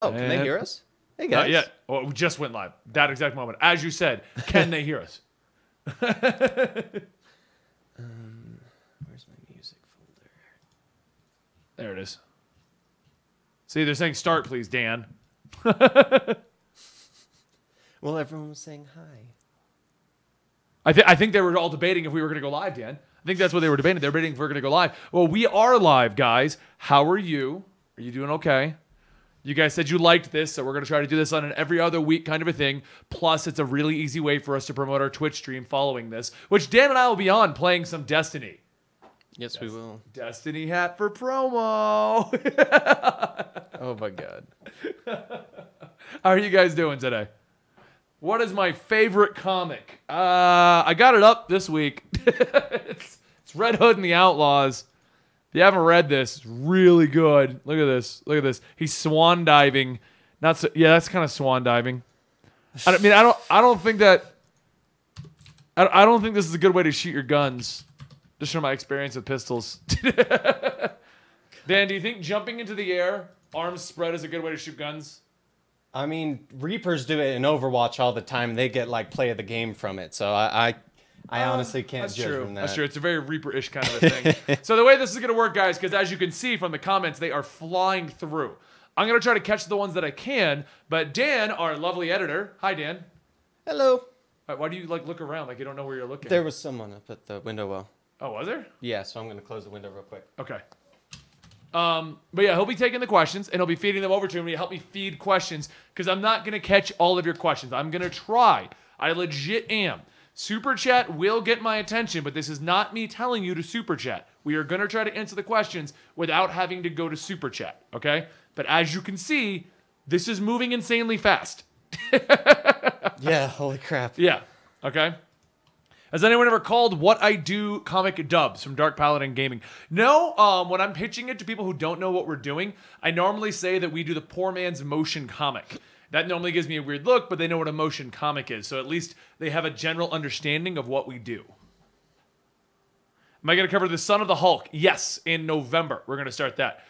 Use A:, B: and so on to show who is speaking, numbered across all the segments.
A: Oh, can they hear us? Hey, guys.
B: Not yet. Oh, we just went live. That exact moment. As you said, can they hear us?
A: Where's my music folder?
B: There it is. See, they're saying start, please, Dan.
A: Well, everyone was saying hi.
B: I think they were all debating if we were going to go live, Dan. I think that's what they were debating. They were debating if we were going to go live. Well, we are live, guys. How are you? Are you doing okay? You guys said you liked this, so we're going to try to do this on an every other week kind of a thing. Plus, it's a really easy way for us to promote our Twitch stream following this, which Dan and I will be on playing some Destiny.
A: Yes, we will.
B: Destiny hat for promo.
A: Oh, my God.
B: How are you guys doing today? What is my favorite comic? I got it up this week. It's Red Hood and the Outlaws. If you haven't read this, it's really good. Look at this. Look at this. He's swan diving. Not so, yeah, that's kind of swan diving. I don't think this is a good way to shoot your guns. Just from my experience with pistols. Dan, do you think jumping into the air, arms spread, is a good way to shoot guns?
A: I mean, Reapers do it in Overwatch all the time. They get, like, play of the game from it. So I honestly can't judge from that.
B: That's true. It's a very Reaper-ish kind of a thing. So the way this is going to work, guys, because as you can see from the comments, they are flying through. I'm going to try to catch the ones that I can, but Dan, our lovely editor, hi, Dan.
A: Hello.
B: Why do you, like, look around like you don't know where you're looking?
A: There was someone up at the window well.
B: Oh, was there?
A: Yeah, so I'm going to close the window real quick.
B: Okay. But yeah, he'll be taking the questions and he'll be feeding them over to me to help me feed questions because I'm not going to catch all of your questions. I'm going to try. I legit am. Super Chat will get my attention, but this is not me telling you to Super Chat. We are going to try to answer the questions without having to go to Super Chat, okay? But as you can see, this is moving insanely fast.
A: Yeah, holy crap.
B: Yeah, okay? Has anyone ever called What I Do comic dubs from Dark Paladin Gaming? No, when I'm pitching it to people who don't know what we're doing, I normally say that we do the poor man's motion comic. That normally gives me a weird look, but they know what a motion comic is, so at least they have a general understanding of what we do. Am I going to cover The Son of the Hulk? Yes, in November. We're going to start that.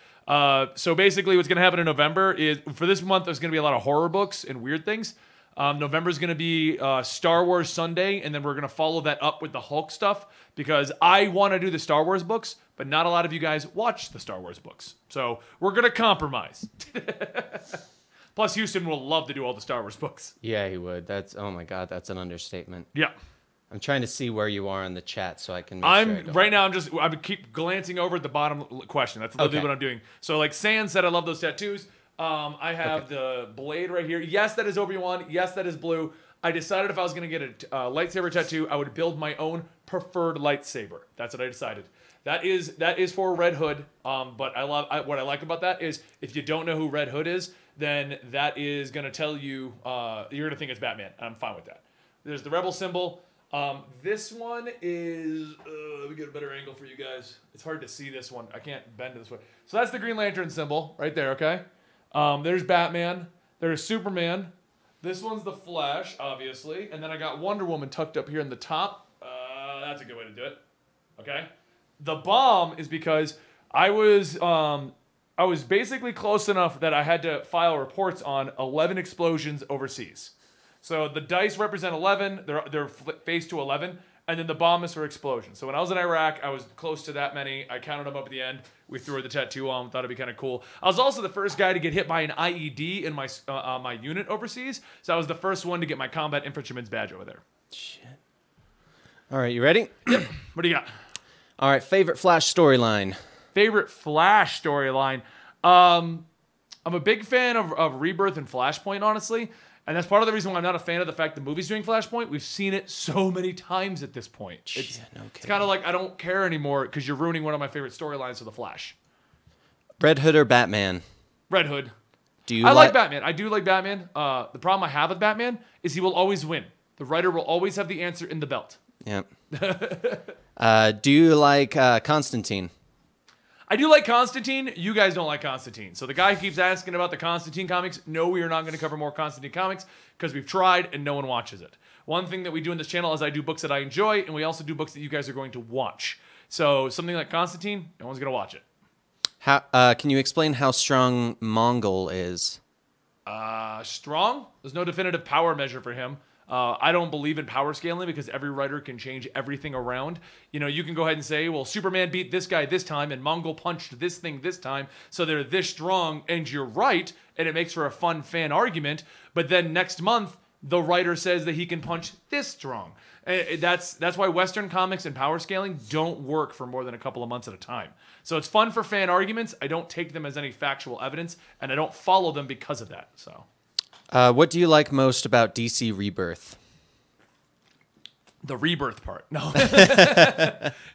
B: So basically what's going to happen in November is, for this month, there's going to be a lot of horror books and weird things. November is going to be Star Wars Sunday, and then we're going to follow that up with the Hulk stuff because I want to do the Star Wars books, but not a lot of you guys watch the Star Wars books. So we're going to compromise. Plus, Houston will love to do all the Star Wars books.
A: Yeah, he would. That's, oh my God, that's an understatement.
B: Yeah.
A: I'm trying to see where you are in the chat so I can make sure I don't.
B: Right now, I keep glancing over at the bottom question. That's literally what I'm doing. So like Sand said, I love those tattoos. I have the blade right here. Yes, that is Obi-Wan. Yes, that is blue. I decided if I was going to get a lightsaber tattoo, I would build my own preferred lightsaber. That's what I decided. That is for Red Hood. But what I like about that is if you don't know who Red Hood is, then that is going to tell you, you're going to think it's Batman. I'm fine with that. There's the Rebel symbol. This one is, let me get a better angle for you guys. It's hard to see this one. I can't bend it this way. So that's the Green Lantern symbol right there, okay? There's Batman. There's Superman. This one's the Flash, obviously. And then I got Wonder Woman tucked up here in the top. That's a good way to do it. Okay? The bomb is because I was basically close enough that I had to file reports on 11 explosions overseas. So the dice represent 11. They're faced to 11. And then the bomb is for explosion. So when I was in Iraq, I was close to that many. I counted them up at the end. We threw the tattoo on. Thought it'd be kind of cool. I was also the first guy to get hit by an IED in my unit overseas. So I was the first one to get my combat infantryman's badge over there.
A: Shit. All right, you ready?
B: Yep. What do you got?
A: All right, favorite Flash storyline.
B: Favorite Flash storyline. I'm a big fan of Rebirth and Flashpoint, honestly. And that's part of the reason why I'm not a fan of the fact the movie's doing Flashpoint. We've seen it so many times at this point. It's kind of like I don't care anymore because you're ruining one of my favorite storylines for The Flash.
A: Red Hood or Batman?
B: Red Hood.
A: I
B: like Batman. I do like Batman. The problem I have with Batman is he will always win. The writer will always have the answer in the belt.
A: Yep. Do you like Constantine?
B: I do like Constantine. You guys don't like Constantine. So the guy who keeps asking about the Constantine comics, no, we are not going to cover more Constantine comics because we've tried and no one watches it. One thing that we do in this channel is I do books that I enjoy, and we also do books that you guys are going to watch. So something like Constantine, no one's going to watch it.
A: How can you explain how strong Mongol is?
B: Strong. There's no definitive power measure for him. I don't believe in power scaling because every writer can change everything around. You know, you can go ahead and say, well, Superman beat this guy this time and Mongol punched this thing this time, so they're this strong, and you're right, and it makes for a fun fan argument. But then next month, the writer says that he can punch this strong. And that's why Western comics and power scaling don't work for more than a couple of months at a time. So it's fun for fan arguments. I don't take them as any factual evidence, and I don't follow them because of that. So.
A: What do you like most about DC Rebirth?
B: The rebirth part. No.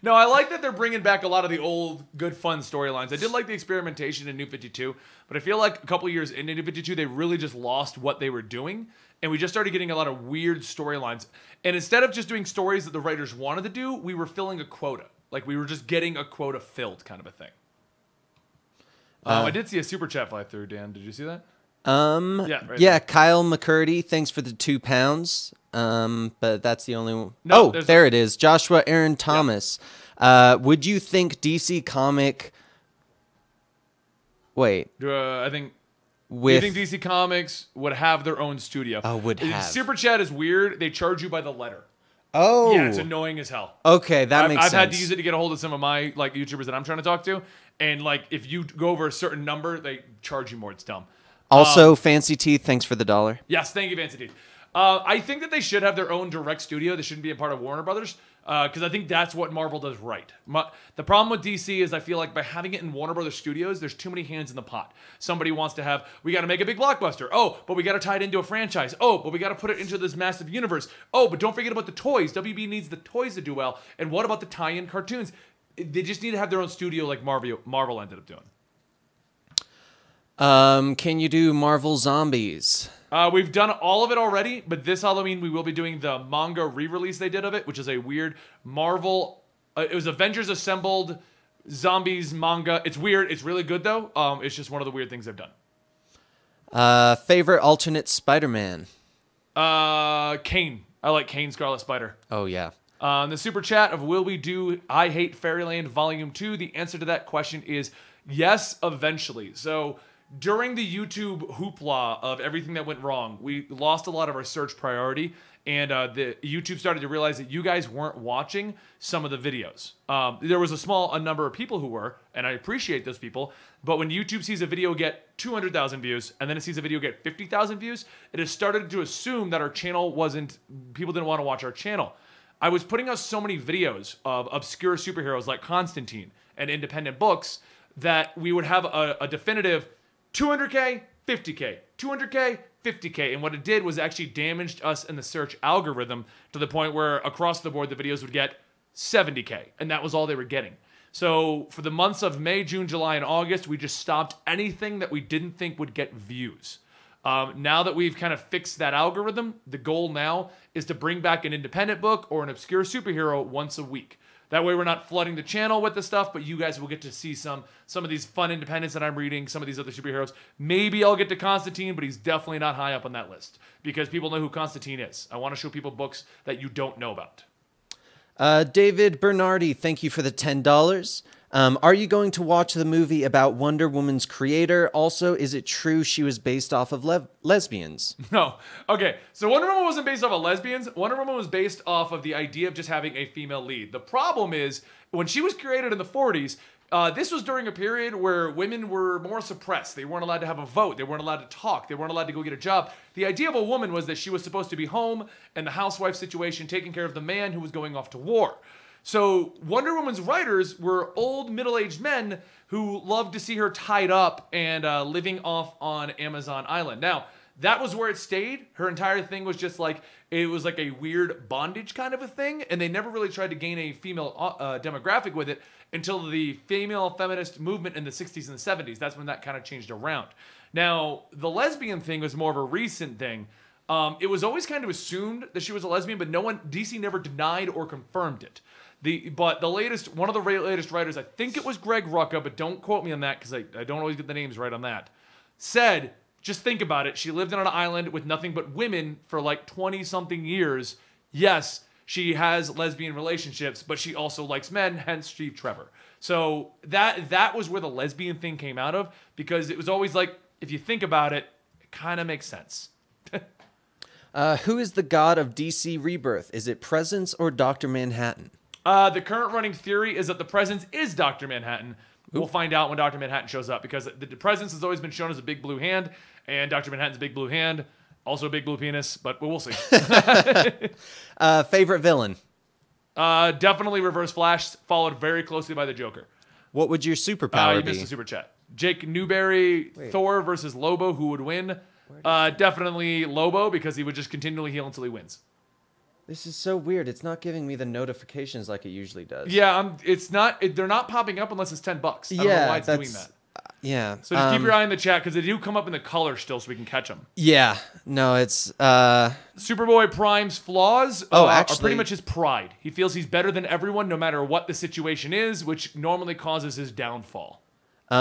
B: No, I like that they're bringing back a lot of the old, good, fun storylines. I did like the experimentation in New 52, but I feel like a couple years into New 52, they really just lost what they were doing, and we just started getting a lot of weird storylines. And instead of just doing stories that the writers wanted to do, we were filling a quota. Like, we were just getting a quota filled kind of a thing. I did see a super chat fly through, Dan. Did you see that?
A: Yeah, Kyle McCurdy, thanks for the £2. But that's the only one.
B: No,
A: there it is. Joshua Aaron Thomas.
B: Yeah.
A: Would you think DC Comic... Wait.
B: I think... Do you think DC Comics would have their own studio?
A: Oh, would have.
B: Super Chat is weird. They charge you by the letter.
A: Oh.
B: Yeah, it's annoying as hell.
A: Okay, that makes sense.
B: I've had to use it to get a hold of some of my like YouTubers that I'm trying to talk to. And like, if you go over a certain number, they charge you more. It's dumb.
A: Also, Fancy Teeth, thanks for the $1.
B: Yes, thank you, Fancy Teeth. I think that they should have their own direct studio. They shouldn't be a part of Warner Brothers because I think that's what Marvel does right. The problem with DC is I feel like by having it in Warner Brothers Studios, there's too many hands in the pot. Somebody wants to have, we got to make a big blockbuster. Oh, but we got to tie it into a franchise. Oh, but we got to put it into this massive universe. Oh, but don't forget about the toys. WB needs the toys to do well. And what about the tie-in cartoons? They just need to have their own studio like Marvel ended up doing.
A: Can you do Marvel Zombies?
B: We've done all of it already, but this Halloween we will be doing the manga re-release they did of it, which is a weird Marvel... it was Avengers Assembled Zombies manga. It's weird. It's really good, though. It's just one of the weird things they've done.
A: Favorite alternate Spider-Man?
B: Kane. I like Kane Scarlet Spider.
A: Oh, yeah.
B: The super chat of will we do I Hate Fairyland Volume 2? The answer to that question is yes, eventually. So... during the YouTube hoopla of everything that went wrong, we lost a lot of our search priority, and the YouTube started to realize that you guys weren't watching some of the videos. There was a number of people who were, and I appreciate those people, but when YouTube sees a video get 200,000 views, and then it sees a video get 50,000 views, it has started to assume that our channel people didn't want to watch our channel. I was putting out so many videos of obscure superheroes like Constantine and independent books that we would have a definitive 200K, 50K, 200K, 50K. And what it did was actually damaged us in the search algorithm to the point where across the board, the videos would get 70K. And that was all they were getting. So for the months of May, June, July, and August, we just stopped anything that we didn't think would get views. Now that we've kind of fixed that algorithm, the goal now is to bring back an independent book or an obscure superhero once a week. That way we're not flooding the channel with the stuff, but you guys will get to see some of these fun independents that I'm reading, some of these other superheroes. Maybe I'll get to Constantine, but he's definitely not high up on that list because people know who Constantine is. I want to show people books that you don't know about.
A: David Bernardi, thank you for the $10. Are you going to watch the movie about Wonder Woman's creator? Also, is it true she was based off of lesbians?
B: No. Okay, so Wonder Woman wasn't based off of lesbians. Wonder Woman was based off of the idea of just having a female lead. The problem is, when she was created in the 40s, this was during a period where women were more suppressed. They weren't allowed to have a vote. They weren't allowed to talk. They weren't allowed to go get a job. The idea of a woman was that she was supposed to be home and the housewife situation, taking care of the man who was going off to war. So Wonder Woman's writers were old middle-aged men who loved to see her tied up and living off on Amazon Island. Now, that was where it stayed. Her entire thing was just like, it was like a weird bondage kind of a thing, and they never really tried to gain a female demographic with it until the female feminist movement in the 60s and the 70s. That's when that kind of changed around. Now, the lesbian thing was more of a recent thing. It was always kind of assumed that she was a lesbian, but DC never denied or confirmed it. But one of the latest writers, I think it was Greg Rucka, but don't quote me on that because I don't always get the names right on that, said, just think about it. She lived on an island with nothing but women for like 20-something years. Yes, she has lesbian relationships, but she also likes men, hence Steve Trevor. So that was where the lesbian thing came out of, because it was always like, if you think about it, kind of makes sense.
A: Who is the god of DC Rebirth? Is it Presence or Dr. Manhattan?
B: The current running theory is that the Presence is Dr. Manhattan. We'll find out when Dr. Manhattan shows up, because the Presence has always been shown as a big blue hand, and Dr. Manhattan's a big blue hand, also a big blue penis, but we'll see.
A: Favorite villain?
B: Definitely Reverse Flash, followed very closely by the Joker.
A: What would your superpower
B: You
A: be?
B: missed a super chat. Jake Newberry, Thor versus Lobo, who would win? Definitely Lobo, because he would just continually heal until he wins.
A: This is so weird. It's not giving me the notifications like it usually does.
B: Yeah, it's not. They're not popping up unless it's $10. I don't know why it's doing that.
A: Yeah.
B: So just keep your eye on the chat, because they do come up in the color still, so we can catch them.
A: Yeah. No, it's
B: Superboy Prime's flaws are pretty much his pride. He feels he's better than everyone, no matter what the situation is, which normally causes his downfall.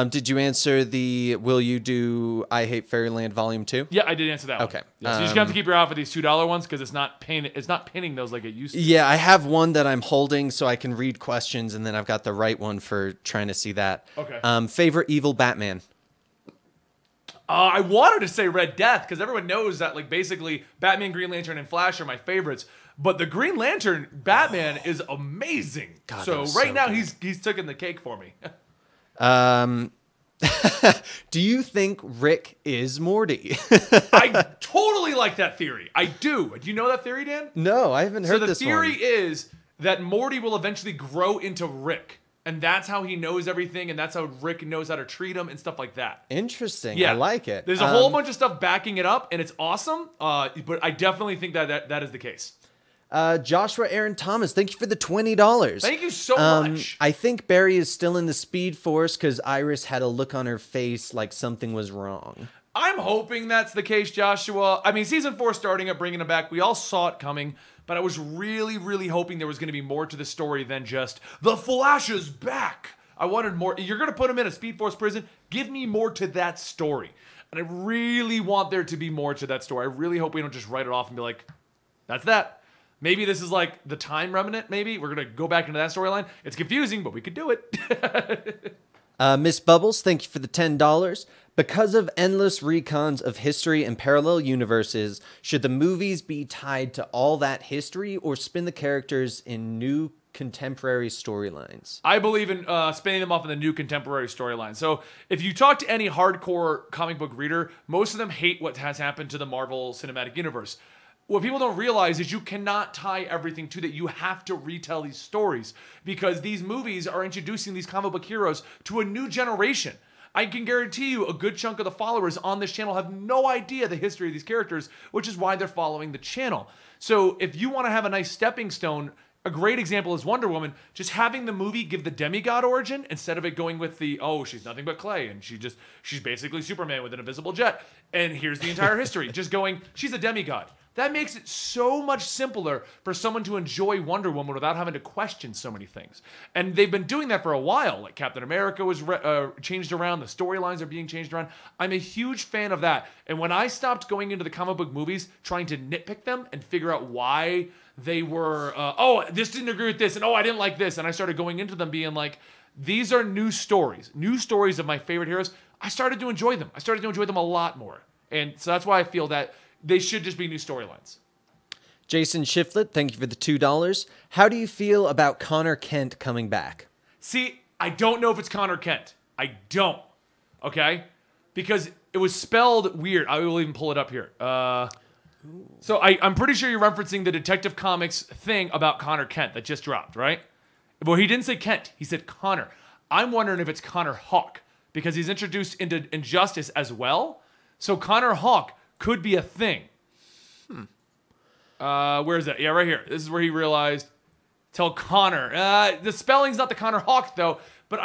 A: Did you answer the will you do I Hate Fairyland Volume 2?
B: Yeah, I did answer that one.
A: Okay.
B: Yeah, so you just have to keep your eye out for these $2 ones, because it's not pinning those like it used to.
A: Yeah, I have one that I'm holding so I can read questions, and then I've got the right one for trying to see that.
B: Okay.
A: Favorite evil Batman?
B: I wanted to say Red Death, because everyone knows that, like, basically Batman, Green Lantern, and Flash are my favorites. But the Green Lantern Batman is amazing.
A: God,
B: so right now he's taking the cake for me.
A: Do you think Rick is Morty?
B: I totally like that theory. I do. Do you know that theory, Dan?
A: No, I haven't heard this one.
B: So the theory is that Morty will eventually grow into Rick. And that's how he knows everything, and that's how Rick knows how to treat him and stuff like that.
A: Interesting.
B: Yeah.
A: I like it.
B: There's a whole bunch of stuff backing it up, and it's awesome. But I definitely think that is the case.
A: Joshua Aaron Thomas, thank you for the $20.
B: Thank you so much.
A: I think Barry is still in the Speed Force because Iris had a look on her face like something was wrong.
B: I'm hoping that's the case, Joshua. I mean, season 4 starting up, bringing him back. We all saw it coming, but I was really, really hoping there was going to be more to the story than just the Flash is back. I wanted more. You're going to put him in a Speed Force prison. Give me more to that story. And I really want there to be more to that story. I really hope we don't just write it off and be like, that's that. Maybe this is like the Time Remnant, maybe. We're going to go back into that storyline. It's confusing, but we could do it.
A: Miss Bubbles, thank you for the $10. Because of endless recons of history and parallel universes, should the movies be tied to all that history or spin the characters in new contemporary storylines?
B: I believe in spinning them off in the new contemporary storyline. So if you talk to any hardcore comic book reader, most of them hate what has happened to the Marvel Cinematic Universe. What people don't realize is you cannot tie everything to that. You have to retell these stories because these movies are introducing these comic book heroes to a new generation. I can guarantee you a good chunk of the followers on this channel have no idea the history of these characters, which is why they're following the channel. So if you want to have a nice stepping stone, a great example is Wonder Woman. Just having the movie give the demigod origin instead of it going with the, oh, she's nothing but clay and she's basically Superman with an invisible jet. And here's the entire history. Just going, she's a demigod. That makes it so much simpler for someone to enjoy Wonder Woman without having to question so many things. And they've been doing that for a while. Like Captain America was changed around. The storylines are being changed around. I'm a huge fan of that. And when I stopped going into the comic book movies, trying to nitpick them and figure out why they were, oh, this didn't agree with this, and oh, I didn't like this. And I started going into them being like, these are new stories of my favorite heroes. I started to enjoy them. I started to enjoy them a lot more. And so that's why I feel that they should just be new storylines.
A: Jason Shiflett, thank you for the $2. How do you feel about Connor Kent coming back?
B: See, I don't know if it's Connor Kent. I don't. Okay? Because it was spelled weird. I will even pull it up here. So I'm pretty sure you're referencing the Detective Comics thing about Connor Kent that just dropped, right? Well, he didn't say Kent. He said Connor. I'm wondering if it's Connor Hawk because he's introduced into Injustice as well. So Connor Hawk could be a thing. Where is that? Yeah, right here. This is where he realized. Tell Connor. The spelling's not the Connor Hawk though. But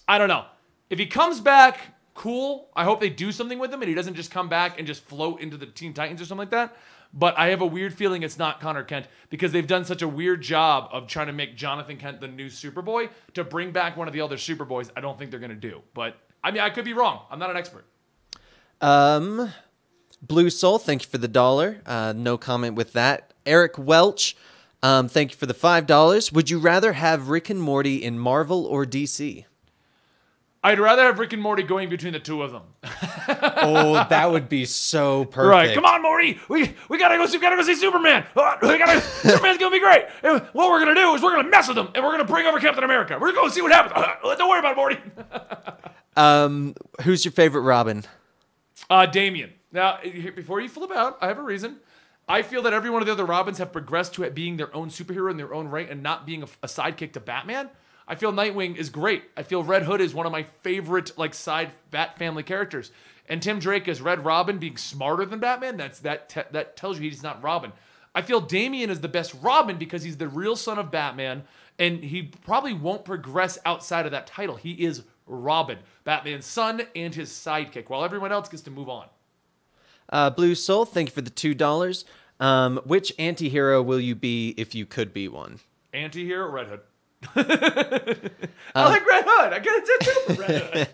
B: I don't know. If he comes back, cool. I hope they do something with him and he doesn't just come back and just float into the Teen Titans or something like that. But I have a weird feeling it's not Connor Kent because they've done such a weird job of trying to make Jonathan Kent the new Superboy to bring back one of the other Superboys. I don't think they're gonna do. But I mean, I could be wrong. I'm not an expert.
A: Blue Soul, thank you for the $1. No comment with that. Eric Welch, thank you for the $5. Would you rather have Rick and Morty in Marvel or DC?
B: I'd rather have Rick and Morty going between the two of them.
A: Oh, that would be so perfect.
B: Right, come on, Morty. We gotta go see Superman. Superman's gonna be great. And what we're gonna do is we're gonna mess with him, and we're gonna bring over Captain America. We're gonna go see what happens. Don't worry about it, Morty.
A: Who's your favorite Robin?
B: Damian. Now, before you flip out, I have a reason. I feel that every one of the other Robins have progressed to it being their own superhero in their own right and not being a sidekick to Batman. I feel Nightwing is great. I feel Red Hood is one of my favorite side Bat family characters. And Tim Drake as Red Robin being smarter than Batman, that tells you he's not Robin. I feel Damian is the best Robin because he's the real son of Batman, and he probably won't progress outside of that title. He is Robin, Batman's son and his sidekick, while everyone else gets to move on.
A: Blue Soul, thank you for the $2. Which anti-hero will you be if you could be one?
B: Anti-hero, Red Hood. I like Red Hood. I get a tattoo for Red Hood.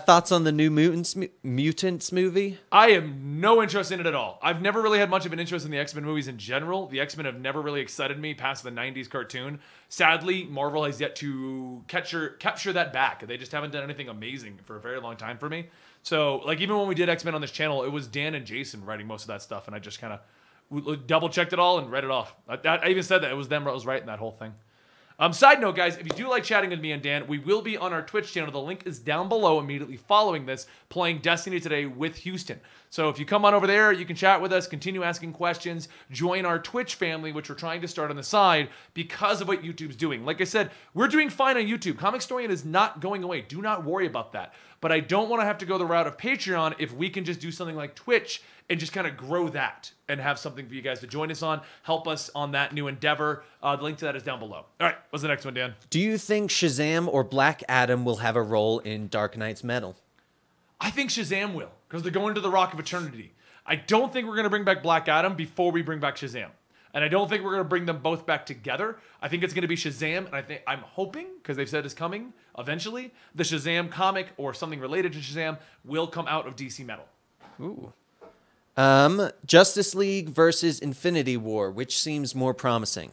A: Thoughts on the new Mutants movie?
B: I am no interest in it at all. I've never really had much of an interest in the X-Men movies in general. The X-Men have never really excited me past the 90s cartoon. Sadly, Marvel has yet to capture that back. They just haven't done anything amazing for a very long time for me. So, even when we did X-Men on this channel, it was Dan and Jason writing most of that stuff, and I just kind of double-checked it all and read it off. I even said that. It was them that was writing that whole thing. Side note, guys, if you do like chatting with me and Dan, we will be on our Twitch channel. The link is down below immediately following this, playing Destiny today with Houston. So if you come on over there, you can chat with us, continue asking questions, join our Twitch family, which we're trying to start on the side because of what YouTube's doing. Like I said, we're doing fine on YouTube. Comicstorian is not going away. Do not worry about that. But I don't want to have to go the route of Patreon if we can just do something like Twitch and just kind of grow that and have something for you guys to join us on, help us on that new endeavor. The link to that is down below. All right, what's the next one, Dan?
A: Do you think Shazam or Black Adam will have a role in Dark Knight's Metal?
B: I think Shazam will, because they're going to the Rock of Eternity. I don't think we're going to bring back Black Adam before we bring back Shazam. And I don't think we're going to bring them both back together. I think it's going to be Shazam, and I'm hoping, because they've said it's coming eventually, the Shazam comic or something related to Shazam will come out of DC Metal.
A: Ooh. Justice League versus Infinity War, which seems more promising?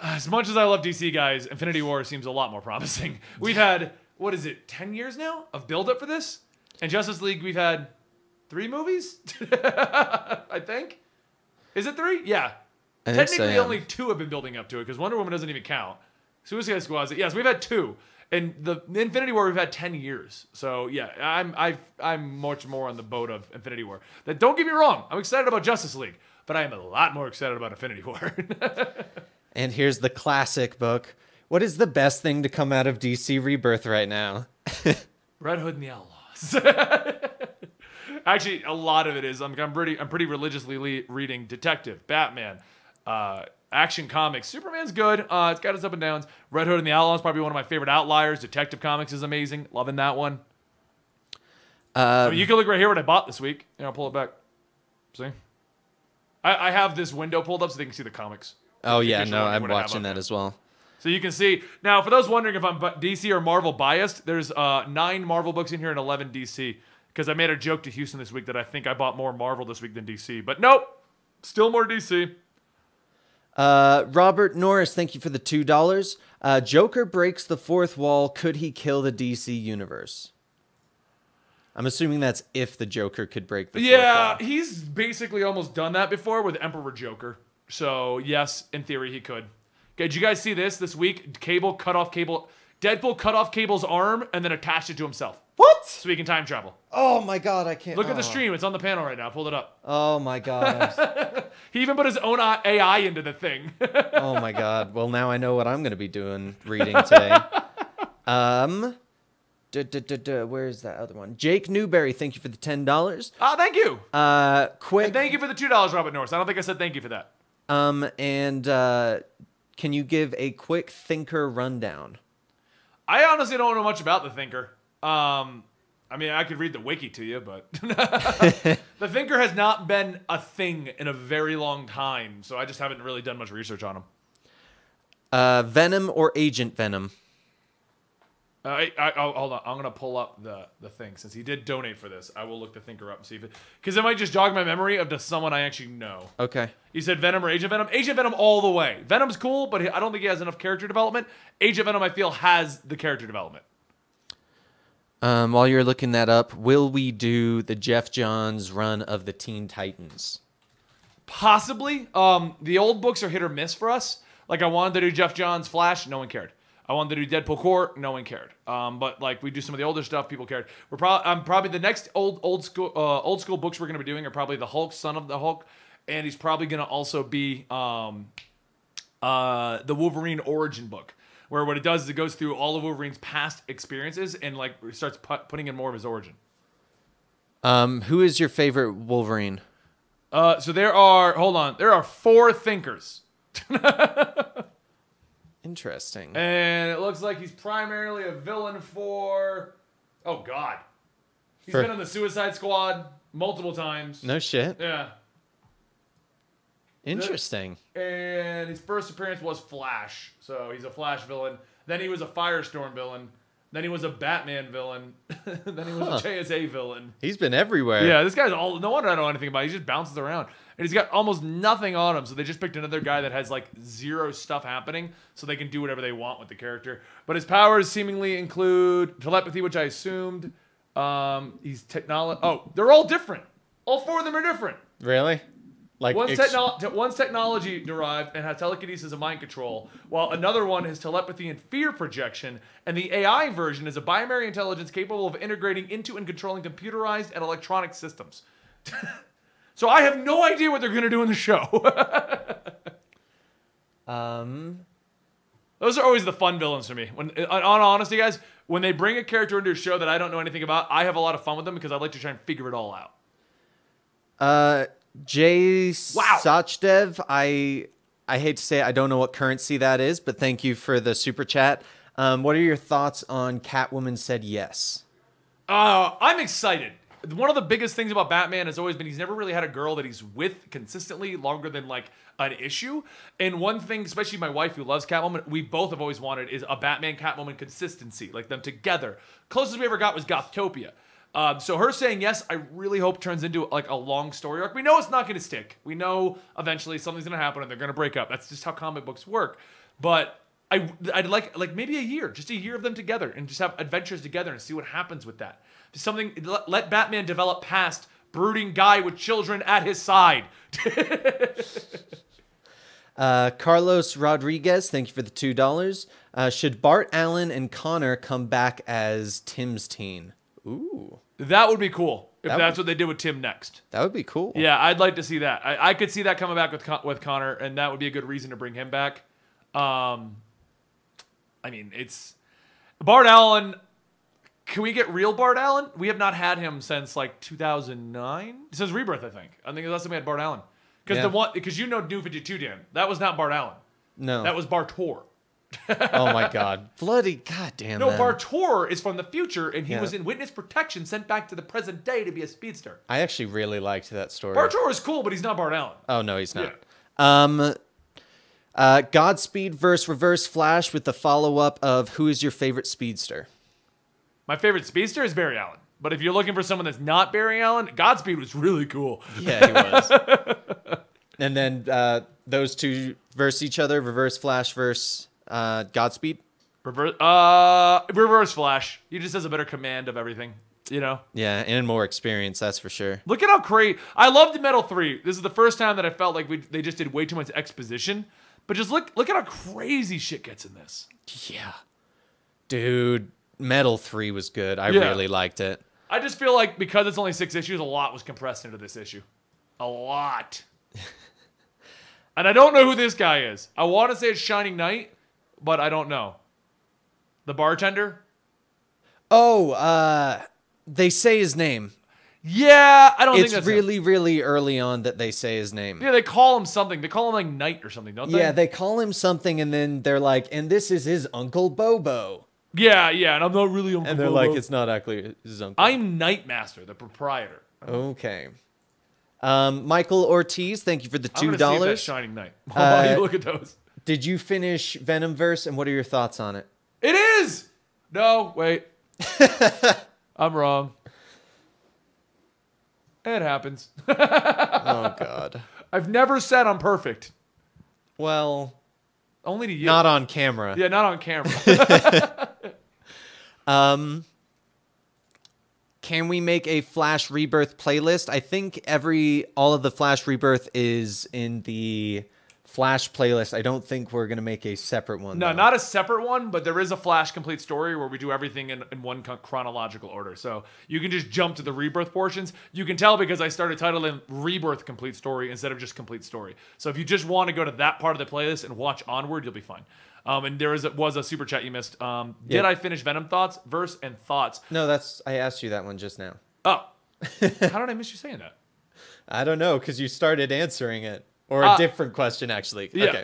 B: As much as I love DC, guys, Infinity War seems a lot more promising. We've had, 10 years now of build-up for this? And Justice League, we've had 3 movies? I think. Is it 3? Yeah. Technically, only 2 have been building up to it, because Wonder Woman doesn't even count. Suicide Squad, yes, we've had 2. And the Infinity War, we've had 10 years. So, yeah, I'm much more on the boat of Infinity War. Don't get me wrong, I'm excited about Justice League, but I am a lot more excited about Infinity War.
A: And here's the classic book. What is the best thing to come out of DC Rebirth right now?
B: Red Hood and the Outlaws. Actually, a lot of it is. I'm pretty religiously reading Detective, Batman, Action Comics. Superman's good. It's got its up and downs. Red Hood and the Outlaws, probably one of my favorite outliers. Detective Comics is amazing. Loving that one. You can look right here what I bought this week. I'll pull it back. See? I have this window pulled up so they can see the comics.
A: Oh, yeah. No, I'm watching that as well.
B: So you can see. Now, for those wondering if I'm DC or Marvel biased, there's 9 Marvel books in here and 11 DC. Because I made a joke to Houston this week that I think I bought more Marvel this week than DC. But nope. Still more DC.
A: Robert Norris, thank you for the $2. Joker breaks the 4th wall. Could he kill the DC universe? I'm assuming that's if the Joker could break the 4th wall.
B: Yeah, he's basically almost done that before with Emperor Joker. So, yes, in theory, he could. Okay, did you guys see this week? Deadpool cut off Cable's arm and then attached it to himself.
A: What?
B: So he can time travel.
A: Oh my god, I can't.
B: Look at the stream. It's on the panel right now. I pulled it up.
A: Oh my god.
B: He even put his own AI into the thing.
A: Oh my god. Well, now I know what I'm going to be reading today. Where's that other one? Jake Newberry, thank you for the $10.
B: Oh, thank you.
A: Quick.
B: And thank you for the $2, Robert Norris. I don't think I said thank you for that.
A: Can you give a quick Thinker rundown?
B: I honestly don't know much about the Thinker. I mean, I could read the wiki to you, but the Thinker has not been a thing in a very long time, so I just haven't really done much research on him.
A: Venom or Agent Venom?
B: Hold on. I'm going to pull up the thing. Since he did donate for this, I will look the Thinker up and see if it... Because it might just jog my memory of someone I actually know.
A: Okay.
B: You said Venom or Agent Venom? Agent Venom all the way. Venom's cool, but I don't think he has enough character development. Agent Venom, I feel, has the character development.
A: While you're looking that up, will we do the Jeff Johns run of the Teen Titans?
B: Possibly. The old books are hit or miss for us. Like, I wanted to do Jeff Johns Flash, no one cared. I wanted to do Deadpool Core, no one cared. But like, we do some of the older stuff, people cared. Probably the next old school books we're gonna be doing are probably the Hulk, Son of the Hulk, and he's probably gonna also be the Wolverine origin book, where what it does is it goes through all of Wolverine's past experiences and like starts putting in more of his origin.
A: Who is your favorite Wolverine?
B: So there are 4 thinkers.
A: Interesting.
B: And it looks like he's primarily a villain for... Oh, God. He's been on the Suicide Squad multiple times.
A: No shit.
B: Yeah.
A: Interesting.
B: And his first appearance was Flash. So he's a Flash villain. Then he was a Firestorm villain. Then he was a Batman villain. Then he was a JSA villain.
A: He's been everywhere.
B: Yeah, this guy's all... No wonder I don't know anything about it. He just bounces around. And he's got almost nothing on him, so they just picked another guy that has, like, 0 stuff happening, so they can do whatever they want with the character. But his powers seemingly include telepathy, which I assumed. He's technology... Oh, they're all different. All 4 of them are different.
A: Really? Like
B: one's technology derived and has telekinesis and mind control, while another one has telepathy and fear projection, and the AI version is a binary intelligence capable of integrating into and controlling computerized and electronic systems. So I have no idea what they're going to do in the show. Those are always the fun villains for me. When, on honesty, guys, when they bring a character into a show that I don't know anything about, I have a lot of fun with them because I like to try and figure it all out.
A: Jay Sachdev, I hate to say it, I don't know what currency that is, but thank you for the super chat. What are your thoughts on Catwoman Said Yes?
B: I'm excited. One of the biggest things about Batman has always been he's never really had a girl that he's with consistently longer than like an issue. And one thing, especially my wife who loves Catwoman, we both have always wanted is a Batman Catwoman consistency, like them together. Closest we ever got was Gothtopia. So her saying yes, I really hope turns into like a long story arc. We know it's not going to stick. We know eventually something's going to happen and they're going to break up. That's just how comic books work. But I'd like maybe a year, just a year of them together and just have adventures together and see what happens with that. Something, let Batman develop past brooding guy with children at his side.
A: Carlos Rodriguez, thank you for the $2. Should Bart Allen and Connor come back as Tim's teen? Ooh.
B: That would be cool if that's what they did with Tim next.
A: That would be cool.
B: Yeah, I'd like to see that. I could see that coming back with Connor, and that would be a good reason to bring him back. I mean, it's... Bart Allen... Can we get real Bart Allen? We have not had him since like 2009. It says Rebirth, I think. I think the last time we had Bart Allen. Because you know New 52, Dan. That was not Bart Allen.
A: No.
B: That was Bartor.
A: Oh my God. Bloody goddamn.
B: No, Bartor is from the future, and he was in witness protection sent back to the present day to be a speedster.
A: I actually really liked that story.
B: Bartor is cool, but he's not Bart Allen.
A: Oh, no, he's not.
B: Yeah.
A: Godspeed versus Reverse Flash with the follow-up of Who is your favorite speedster?
B: My favorite speedster is Barry Allen. But if you're looking for someone that's not Barry Allen, Godspeed was really cool.
A: Yeah, he was. And then those two versus each other, Reverse Flash versus Godspeed?
B: Reverse Flash. He just has a better command of everything, you know?
A: Yeah, and more experience, that's for sure.
B: Look at how crazy. I loved Metal 3. This is the first time that I felt like they just did way too much exposition. But just look at how crazy shit gets in this.
A: Yeah. Dude, Metal 3 was good. I really liked it.
B: I just feel like because it's only 6 issues, a lot was compressed into this issue. A lot. And I don't know who this guy is. I want to say it's Shining Knight, but I don't know. The bartender?
A: Oh, they say his name.
B: Yeah, I don't think that's
A: It's really, really early on that they say his name.
B: Yeah, they call him something. They call him like Knight or something, don't they?
A: Yeah, they call him something, and then they're like, and this is his Uncle Bobo.
B: Yeah, and I'm not really Uncle Bobo.
A: And they're like, it's not actually his uncle.
B: I'm Nightmaster, the proprietor.
A: Okay. Michael Ortiz, thank you for the $2.
B: I'm gonna see if that's Shining Knight. While you look at those.
A: Did you finish Venomverse, and what are your thoughts on it?
B: It is! No, wait. I'm wrong. It happens.
A: Oh, God.
B: I've never said I'm perfect.
A: Well,
B: only to you.
A: Not on camera.
B: Yeah, not on camera.
A: can we make a Flash Rebirth playlist? I think all of the Flash Rebirth is in the Flash playlist. I don't think we're going to make a separate one.
B: No,
A: though.
B: not a separate one, but there is a Flash complete story where we do everything in one chronological order. So you can just jump to the Rebirth portions. You can tell because I started titling Rebirth complete story instead of just complete story. So if you just want to go to that part of the playlist and watch onward, you'll be fine. And there was a super chat you missed. Did I finish Venom Thoughts, Verse, and Thoughts?
A: No, I asked you that one just now.
B: Oh. How did I miss you saying that?
A: I don't know, because you started answering it. Or a different question, actually.
B: Yeah.
A: Okay.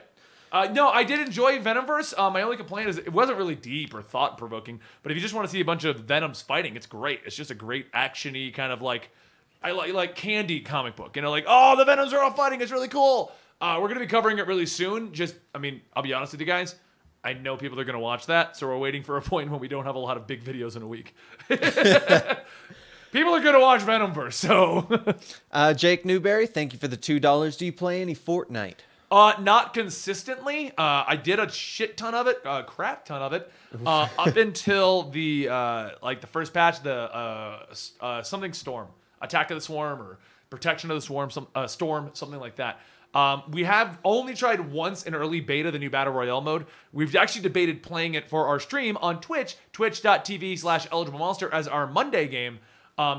B: No, I did enjoy Venomverse. My only complaint is it wasn't really deep or thought-provoking. But if you just want to see a bunch of Venoms fighting, it's great. It's just a great action-y kind of like... I like Candy comic book. You know, like, oh, the Venoms are all fighting. It's really cool. We're going to be covering it really soon. I'll be honest with you guys. I know people are going to watch that, so we're waiting for a point when we don't have a lot of big videos in a week. People are going to watch Venomverse, so...
A: Jake Newberry, thank you for the $2. Do you play any Fortnite?
B: Not consistently. I did a shit ton of it, a crap ton of it, up until the first patch, the something Storm, Attack of the Swarm, or Protection of the Swarm, Storm, something like that. We have only tried once in early beta, the new Battle Royale mode. We've actually debated playing it for our stream on Twitch, twitch.tv/eligiblemonster as our Monday game.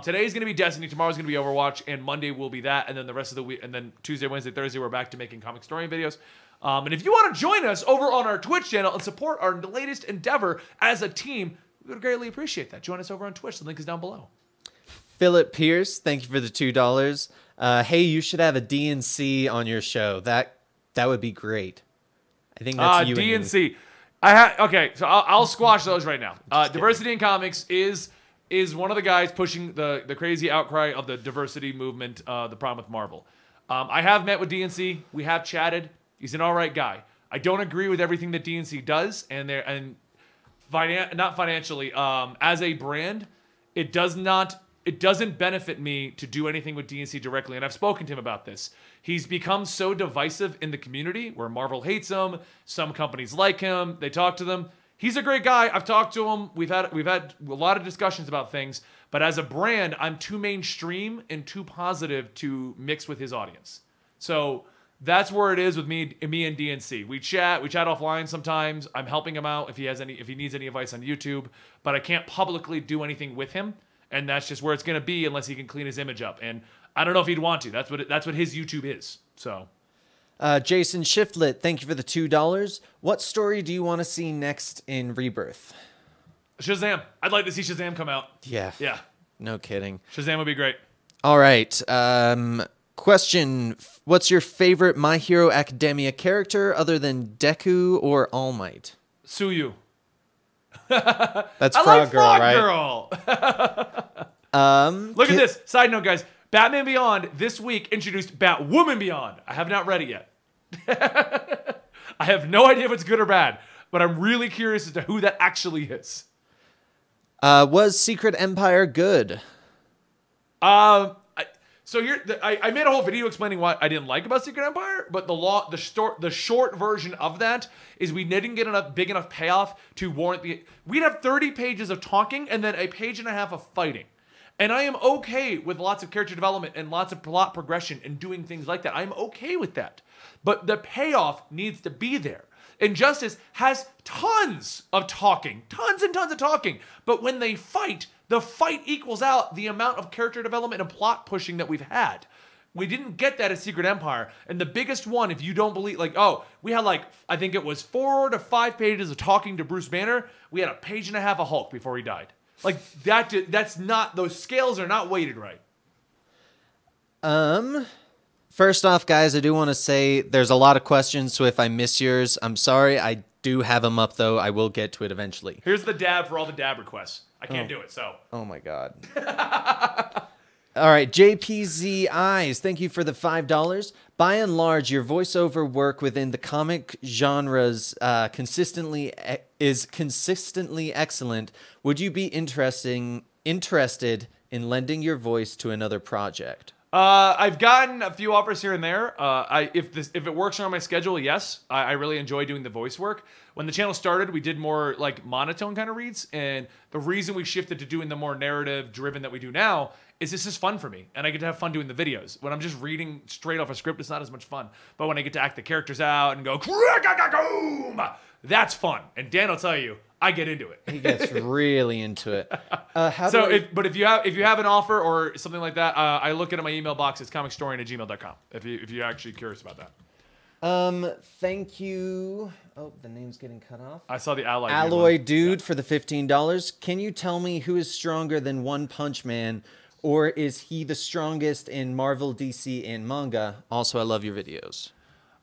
B: Today is going to be Destiny, tomorrow's going to be Overwatch, and Monday will be that, and then the rest of the week, and then Tuesday, Wednesday, Thursday, we're back to making Comicstorian videos. And if you want to join us over on our Twitch channel and support our latest endeavor as a team, we would greatly appreciate that. Join us over on Twitch. The link is down below.
A: Philip Pierce, thank you for the $2. Hey, you should have a DNC on your show. That would be great. I think that's you.
B: DNC. Okay, so I'll squash those right now. Diversity in Comics is one of the guys pushing the crazy outcry of the diversity movement, the problem with Marvel. I have met with DNC. We have chatted. He's an all right guy. I don't agree with everything that DNC does, not financially. As a brand, it doesn't benefit me to do anything with DNC directly, and I've spoken to him about this. He's become so divisive in the community where Marvel hates him, some companies like him, they talk to them. He's a great guy. I've talked to him. We've had a lot of discussions about things, but as a brand, I'm too mainstream and too positive to mix with his audience. So that's where it is with me and DNC. We chat offline sometimes. I'm helping him out if he needs any advice on YouTube, but I can't publicly do anything with him. And that's just where it's going to be unless he can clean his image up. And I don't know if he'd want to. That's what his YouTube is. So,
A: Jason Shiftlet, thank you for the $2. What story do you want to see next in Rebirth?
B: Shazam. I'd like to see Shazam come out.
A: Yeah.
B: Yeah.
A: No kidding.
B: Shazam would be great.
A: All right. Question. What's your favorite My Hero Academia character other than Deku or All Might?
B: Suyu.
A: That's Frog Girl, right?
B: Girl. Look at this. Side note, guys. Batman Beyond this week introduced Batwoman Beyond. I have not read it yet. I have no idea if it's good or bad, but I'm really curious as to who that actually is.
A: Was Secret Empire good?
B: So here, I made a whole video explaining what I didn't like about Secret Empire, but the short version of that is we didn't get big enough payoff to warrant we'd have 30 pages of talking and then a page and a half of fighting. And I am okay with lots of character development and lots of plot progression and doing things like that. I'm okay with that. But the payoff needs to be there. Injustice has tons of talking, tons and tons of talking. But when they fight, the fight equals out the amount of character development and plot pushing that we've had. We didn't get that at Secret Empire. And the biggest one, if you don't believe, we had I think it was 4 to 5 pages of talking to Bruce Banner. We had a page and a half of Hulk before he died. That's not, those scales are not weighted right.
A: First off, guys, I do want to say there's a lot of questions, so if I miss yours, I'm sorry. I do have them up, though. I will get to it eventually.
B: Here's the dab for all the dab requests. I can't do it, so.
A: Oh, my God. All right, JPZ Eyes, thank you for the $5. By and large, your voiceover work within the comic genres consistently excellent. Would you be interested in lending your voice to another project?
B: I've gotten a few offers here and there. If it works on my schedule, yes. I really enjoy doing the voice work. When the channel started, we did more like monotone kind of reads, and the reason we shifted to doing the more narrative driven that we do now is this is fun for me, and I get to have fun doing the videos. When I'm just reading straight off a script, it's not as much fun. But when I get to act the characters out and go, that's fun. And Dan will tell you, I get into it.
A: He gets really into it.
B: But if you have an offer or something like that, I look into my email box. It's comicstorian@gmail.com. If you're actually curious about that.
A: Thank you. Oh, the name's getting cut off.
B: I saw the
A: Alloy Dude for the $15. Can you tell me who is stronger than One Punch Man, or is he the strongest in Marvel, DC, and manga? Also, I love your videos.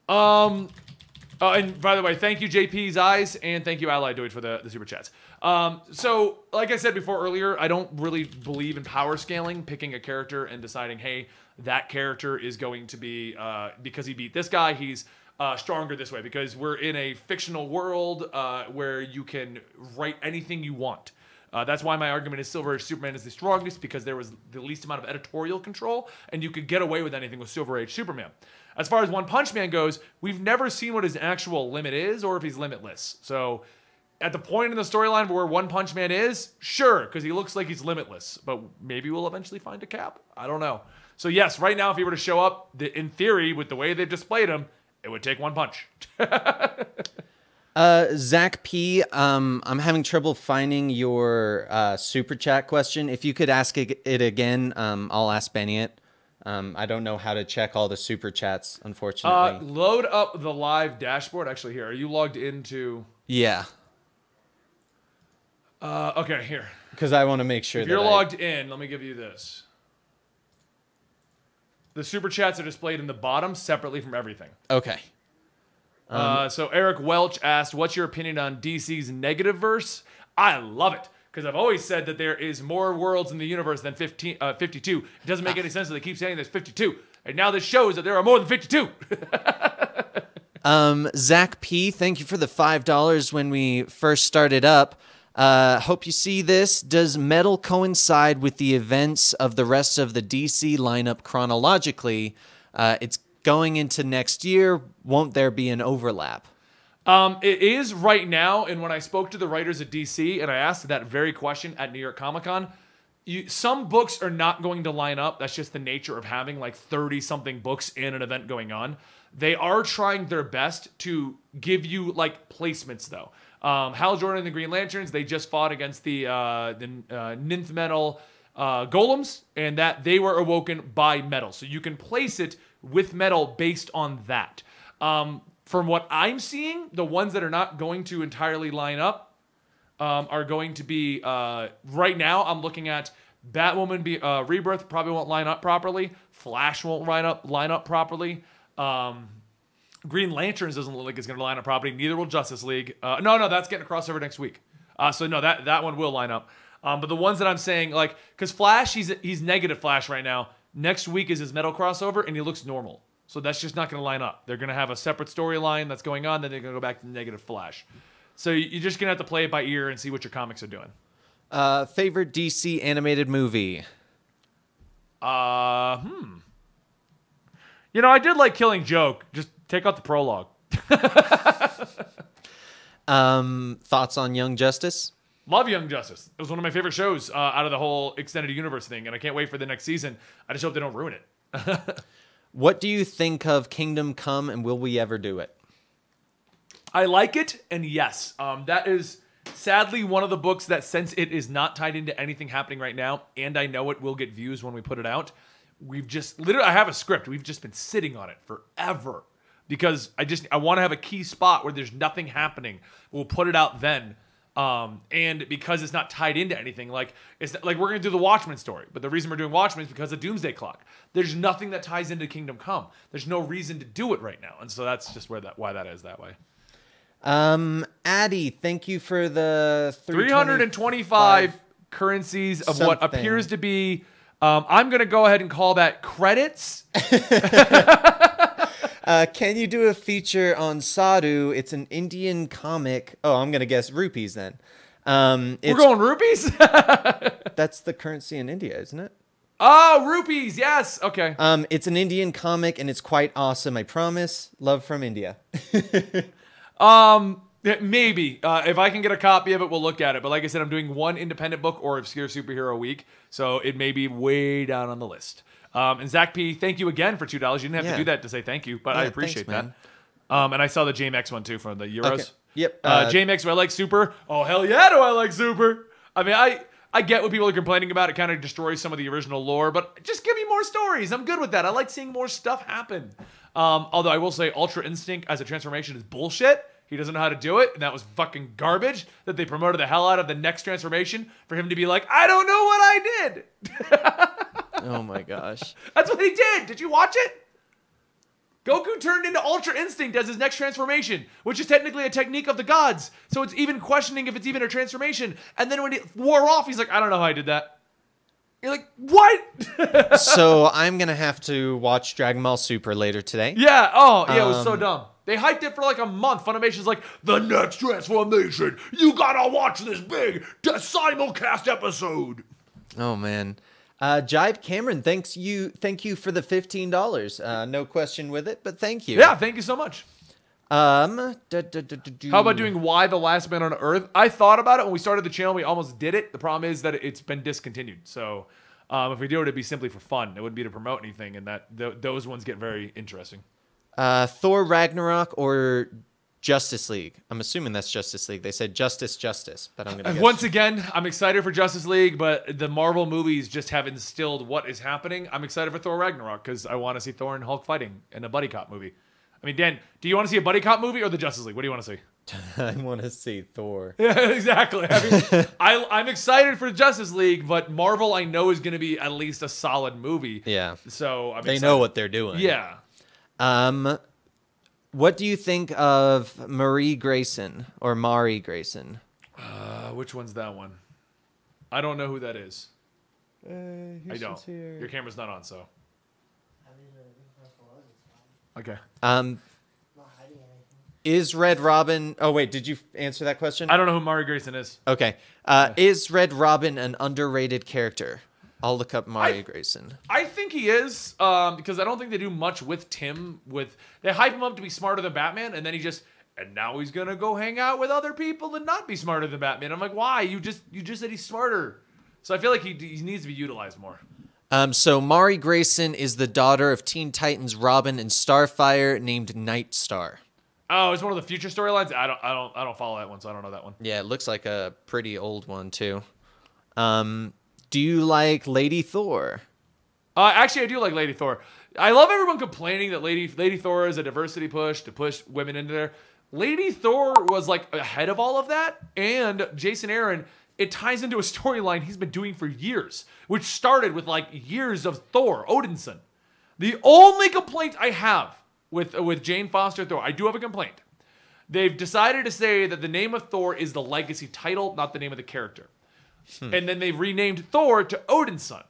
B: And by the way, thank you JP's Eyes, and thank you Allied Dude for the super chats. So, like I said before earlier, I don't really believe in power scaling, picking a character and deciding, hey, that character is going to be, because he beat this guy, he's stronger this way. Because we're in a fictional world where you can write anything you want. That's why my argument is Silver Age Superman is the strongest, because there was the least amount of editorial control, and you could get away with anything with Silver Age Superman. As far as One Punch Man goes, we've never seen what his actual limit is, or if he's limitless. So, at the point in the storyline where One Punch Man is, sure, because he looks like he's limitless. But maybe we'll eventually find a cap. I don't know. So yes, right now, if he were to show up, in theory, with the way they've displayed him, it would take one punch.
A: Zach P, I'm having trouble finding your super chat question. If you could ask it again, I'll ask Benny it. I don't know how to check all the super chats, unfortunately.
B: Load up the live dashboard. Actually, here, are you logged into?
A: Yeah.
B: Okay, here.
A: Because I want to make sure
B: if you're logged in, let me give you this. The super chats are displayed in the bottom separately from everything.
A: Okay.
B: So Eric Welch asked, what's your opinion on DC's negative verse? I love it. Because I've always said that there is more worlds in the universe than 52. It doesn't make any sense that they keep saying there's 52. And now this shows that there are more than 52.
A: Zach P, thank you for the $5 when we first started up. Hope you see this. Does metal coincide with the events of the rest of the DC lineup chronologically? It's going into next year. Won't there be an overlap?
B: It is right now, and when I spoke to the writers at DC and I asked that very question at New York Comic Con, some books are not going to line up. That's just the nature of having like 30-something books in an event going on. They are trying their best to give you like placements, though. Hal Jordan and the Green Lanterns, they just fought against the Ninth Metal golems, and that they were awoken by metal. So you can place it with metal based on that. From what I'm seeing, the ones that are not going to entirely line up are going to be, right now, I'm looking at Batwoman Rebirth probably won't line up properly. Flash won't line up properly. Green Lanterns doesn't look like it's going to line up properly. Neither will Justice League. No, that's getting a crossover next week. So no, that one will line up. But the ones that I'm saying, like, because Flash, he's negative Flash right now. Next week is his metal crossover, and he looks normal. So that's just not going to line up. They're going to have a separate storyline that's going on, then they're going to go back to negative Flash. So you're just going to have to play it by ear and see what your comics are doing.
A: Favorite DC animated movie?
B: I did like Killing Joke. Just take out the prologue.
A: Thoughts on Young Justice?
B: Love Young Justice. It was one of my favorite shows out of the whole extended universe thing, and I can't wait for the next season. I just hope they don't ruin it.
A: What do you think of Kingdom Come, and will we ever do it?
B: I like it, and yes. That is sadly one of the books that, since it is not tied into anything happening right now, and I know it will get views when we put it out, we've just, literally, I have a script. We've just been sitting on it forever. Because I want to have a key spot where there's nothing happening. We'll put it out then. And because it's not tied into anything, like it's like we're gonna do the Watchmen story, but the reason we're doing Watchmen is because of Doomsday Clock. There's nothing that ties into Kingdom Come. There's no reason to do it right now, and so that's just why that is that way.
A: Addy, thank you for the
B: 325 currencies of something. What appears to be. I'm gonna go ahead and call that credits.
A: Can you do a feature on Sadhu? It's an Indian comic. Oh, I'm going to guess rupees then.
B: We're going rupees?
A: That's the currency in India, isn't it?
B: Oh, rupees. Yes. Okay.
A: It's an Indian comic and it's quite awesome. I promise. Love from India.
B: Maybe. If I can get a copy of it, we'll look at it. But like I said, I'm doing one independent book or obscure superhero a week, so it may be way down on the list. And Zach P, thank you again for $2. You didn't have to do that to say thank you, but I appreciate that. And I saw the JMX one too from the Euros.
A: Okay. Yep.
B: JMX, do I like Super? Oh, hell yeah, do I like Super? I mean, I get what people are complaining about. It kind of destroys some of the original lore, but just give me more stories. I'm good with that. I like seeing more stuff happen. Although I will say Ultra Instinct as a transformation is bullshit. He doesn't know how to do it, and that was fucking garbage that they promoted the hell out of the next transformation for him to be like, I don't know what I did.
A: Oh my gosh.
B: That's what he did. Did you watch it? Goku turned into Ultra Instinct as his next transformation, which is technically a technique of the gods. So it's even questioning if it's even a transformation. And then when it wore off, he's like, I don't know how I did that. You're like, what?
A: So I'm going to have to watch Dragon Ball Super later today.
B: Yeah. Oh, yeah, it was so dumb. They hyped it for like a month. Funimation's like, the next transformation. You gotta watch this big simulcast episode.
A: Oh, man. Jibe Cameron, thank you for the $15. No question with it, but thank you.
B: Yeah, thank you so much.
A: How
B: How about doing Why the Last Man on Earth? I thought about it when we started the channel. We almost did it. The problem is that it's been discontinued. So if we do it, it'd be simply for fun. It wouldn't be to promote anything, and those ones get very interesting.
A: Thor Ragnarok or Justice League? I'm assuming that's Justice League. They said Justice, but I'm going to
B: Once again, I'm excited for Justice League, but the Marvel movies just have instilled what is happening. I'm excited for Thor Ragnarok because I want to see Thor and Hulk fighting in a buddy cop movie. I mean, Dan, do you want to see a buddy cop movie or the Justice League? What do you want to see?
A: I want to see Thor.
B: Yeah, exactly. I mean, I'm excited for Justice League, but Marvel I know is going to be at least a solid movie.
A: Yeah.
B: So
A: they know what they're doing.
B: Yeah.
A: What do you think of Marie Grayson or Mari Grayson?
B: Which one's that one? I don't know who that is. I don't.
A: Here.
B: Your camera's not on, so. Okay.
A: Is Red Robin... Oh, wait. Did you answer that question?
B: I don't know who Mari Grayson is.
A: Okay. Is Red Robin an underrated character? I'll look up Mari Grayson.
B: I think he is, because I don't think they do much with Tim. They hype him up to be smarter than Batman, and then and now he's gonna go hang out with other people and not be smarter than Batman. I'm like, why? You just said he's smarter. So I feel like he needs to be utilized more.
A: So Mari Grayson is the daughter of Teen Titans Robin and Starfire, named Nightstar.
B: Oh, it's one of the future storylines. I don't follow that one, so I don't know that one.
A: Yeah, it looks like a pretty old one too. Do you like Lady Thor?
B: Actually, I do like Lady Thor. I love everyone complaining that Lady Thor is a diversity push to push women into there. Lady Thor was like ahead of all of that, and Jason Aaron, it ties into a storyline he's been doing for years, which started with like years of Thor, Odinson. The only complaint I have with Jane Foster Thor, I do have a complaint. They've decided to say that the name of Thor is the legacy title, not the name of the character. And then they've renamed Thor to Odin's son.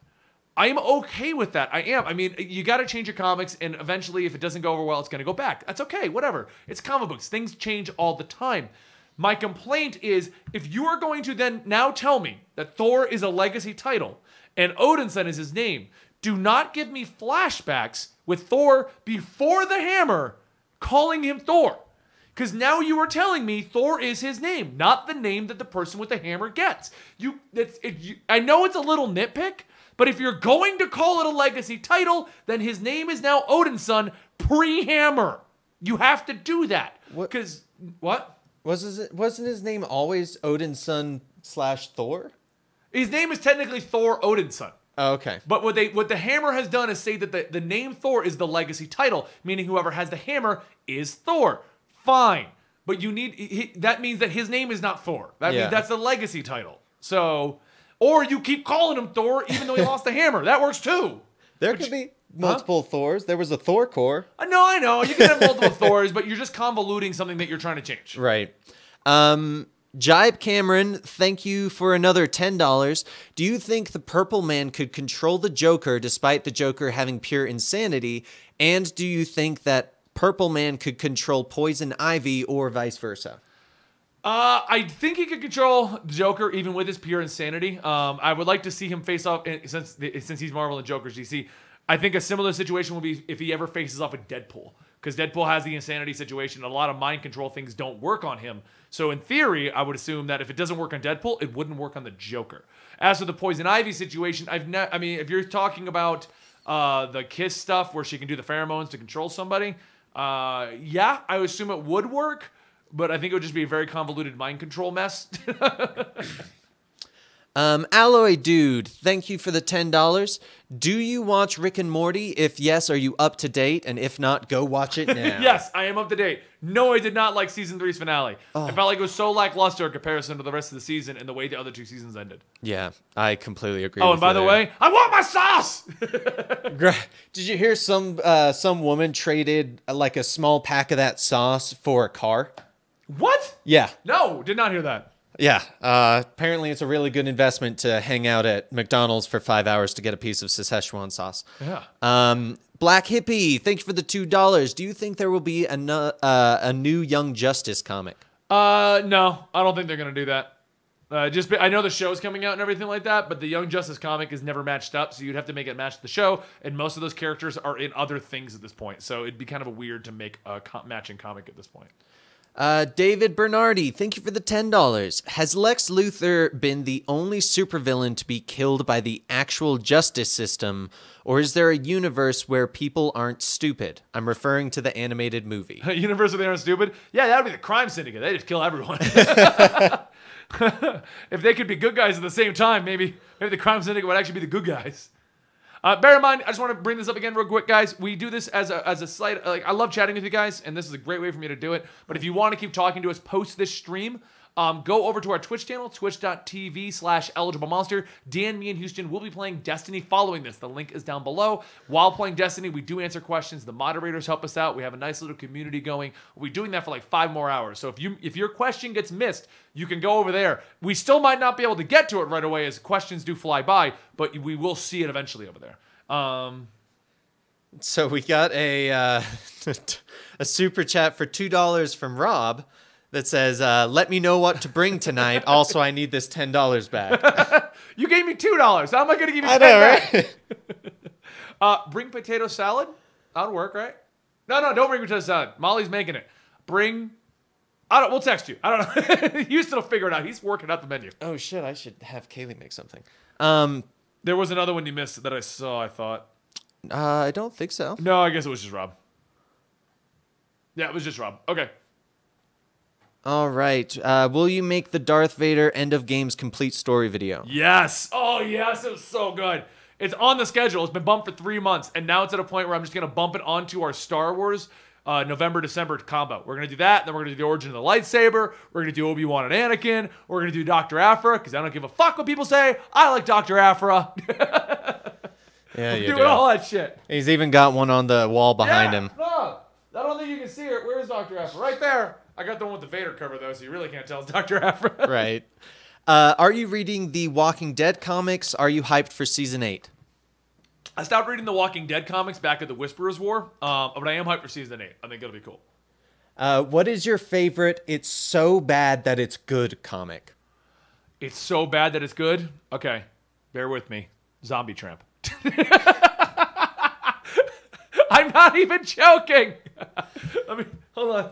B: I am okay with that. I am. I mean, you got to change your comics, and eventually, if it doesn't go over well, it's going to go back. That's okay. Whatever. It's comic books. Things change all the time. My complaint is, if you are going to then now tell me that Thor is a legacy title and Odin's son is his name, do not give me flashbacks with Thor before the hammer calling him Thor. Because now you are telling me Thor is his name, not the name that the person with the hammer gets. I know it's a little nitpick, but if you're going to call it a legacy title, then his name is now Odin's son pre-hammer. You have to do that. Because, what?
A: Wasn't his name always Odin's son / Thor?
B: His name is technically Thor Odin's son.
A: Oh, okay.
B: But what the hammer has done is say that the name Thor is the legacy title, meaning whoever has the hammer is Thor. Fine, but that means that his name is not Thor. That means that's the legacy title. So, or you keep calling him Thor even though he lost the hammer. That works too.
A: There could be multiple Thors. There was a Thor core.
B: I know. You can have multiple Thors, but you're just convoluting something that you're trying to change.
A: Right. Jibe Cameron, thank you for another $10. Do you think the Purple Man could control the Joker despite the Joker having pure insanity? And do you think that Purple Man could control Poison Ivy or vice versa?
B: I think he could control Joker even with his pure insanity. I would like to see him face off since he's Marvel and Joker's DC. I think a similar situation will be if he ever faces off with Deadpool, because Deadpool has the insanity situation. A lot of mind control things don't work on him. So in theory, I would assume that if it doesn't work on Deadpool, it wouldn't work on the Joker. As for the Poison Ivy situation, I mean, if you're talking about the Kiss stuff where she can do the pheromones to control somebody, yeah, I would assume it would work. But I think it would just be a very convoluted mind control mess.
A: Alloy Dude, thank you for the $10. Do you watch Rick and Morty? If yes, are you up to date? And if not, go watch it now.
B: Yes, I am up to date. No, I did not like season 3's finale. I felt like it was so lackluster in comparison to the rest of the season and the way the other 2 seasons ended.
A: Yeah, I completely agree.
B: Oh, and by the way, I want my sauce!
A: Did you hear some woman traded like a small pack of that sauce for a car?
B: What?
A: Yeah.
B: No, did not hear that.
A: Yeah. Apparently, it's a really good investment to hang out at McDonald's for 5 hours to get a piece of Szechuan sauce.
B: Yeah.
A: Black Hippie, thank you for the $2. Do you think there will be a new Young Justice comic?
B: No, I don't think they're gonna do that. I know the show's coming out and everything like that, but the Young Justice comic is never matched up, so you'd have to make it match the show, and most of those characters are in other things at this point, so it'd be kind of weird to make a matching comic at this point.
A: David Bernardi, thank you for the $10. Has Lex Luthor been the only supervillain to be killed by the actual justice system, or is there a universe where people aren't stupid? I'm referring to the animated movie.
B: A universe where they aren't stupid? Yeah, that would be the crime syndicate. They just kill everyone. If they could be good guys at the same time, maybe the crime syndicate would actually be the good guys. Bear in mind, I just want to bring this up again real quick, guys. We do this as a slight, like, I love chatting with you guys, and this is a great way for me to do it. But if you want to keep talking to us post this stream, go over to our Twitch channel, twitch.tv/eligiblemonster. Dan, me, and Houston will be playing Destiny following this. The link is down below. While playing Destiny, we do answer questions. The moderators help us out. We have a nice little community going. We'll be doing that for like 5 more hours. So if your question gets missed, you can go over there. We still might not be able to get to it right away as questions do fly by, but we will see it eventually over there.
A: So we got a a super chat for $2 from Rob that says, let me know what to bring tonight. Also, I need this $10 back.
B: You gave me $2. How am I going to give you $10
A: back?
B: Right? Bring potato salad. That'll work, right? No, don't bring potato salad. Molly's making it. We'll text you. I don't know. Houston will figure it out. He's working out the menu.
A: Oh, shit. I should have Kaylee make something.
B: There was another one you missed that I saw, I thought.
A: I don't think so.
B: No, I guess it was just Rob. Yeah, it was just Rob. Okay.
A: All right. Will you make the Darth Vader end of games complete story video?
B: Yes. Oh, yes. It was so good. It's on the schedule. It's been bumped for 3 months, and now it's at a point where I'm just going to bump it onto our Star Wars November-December combo. We're going to do that, then we're going to do the origin of the lightsaber, we're going to do Obi-Wan and Anakin, we're going to do Dr. Aphra, because I don't give a fuck what people say. I like Dr. Aphra.
A: Yeah, you
B: doing all that shit.
A: He's even got one on the wall behind him.
B: No, I don't think you can see it. Where is Dr. Aphra? Right there. I got the one with the Vader cover, though, so you really can't tell it's Dr. Aphra.
A: Right. Are you reading the Walking Dead comics? Are you hyped for Season 8?
B: I stopped reading the Walking Dead comics back at the Whisperer's War, but I am hyped for Season 8. I think it'll be cool.
A: What is your favorite It's So Bad That It's Good comic?
B: It's so bad that it's good? Okay, bear with me. Zombie Tramp. I'm not even joking. Hold on.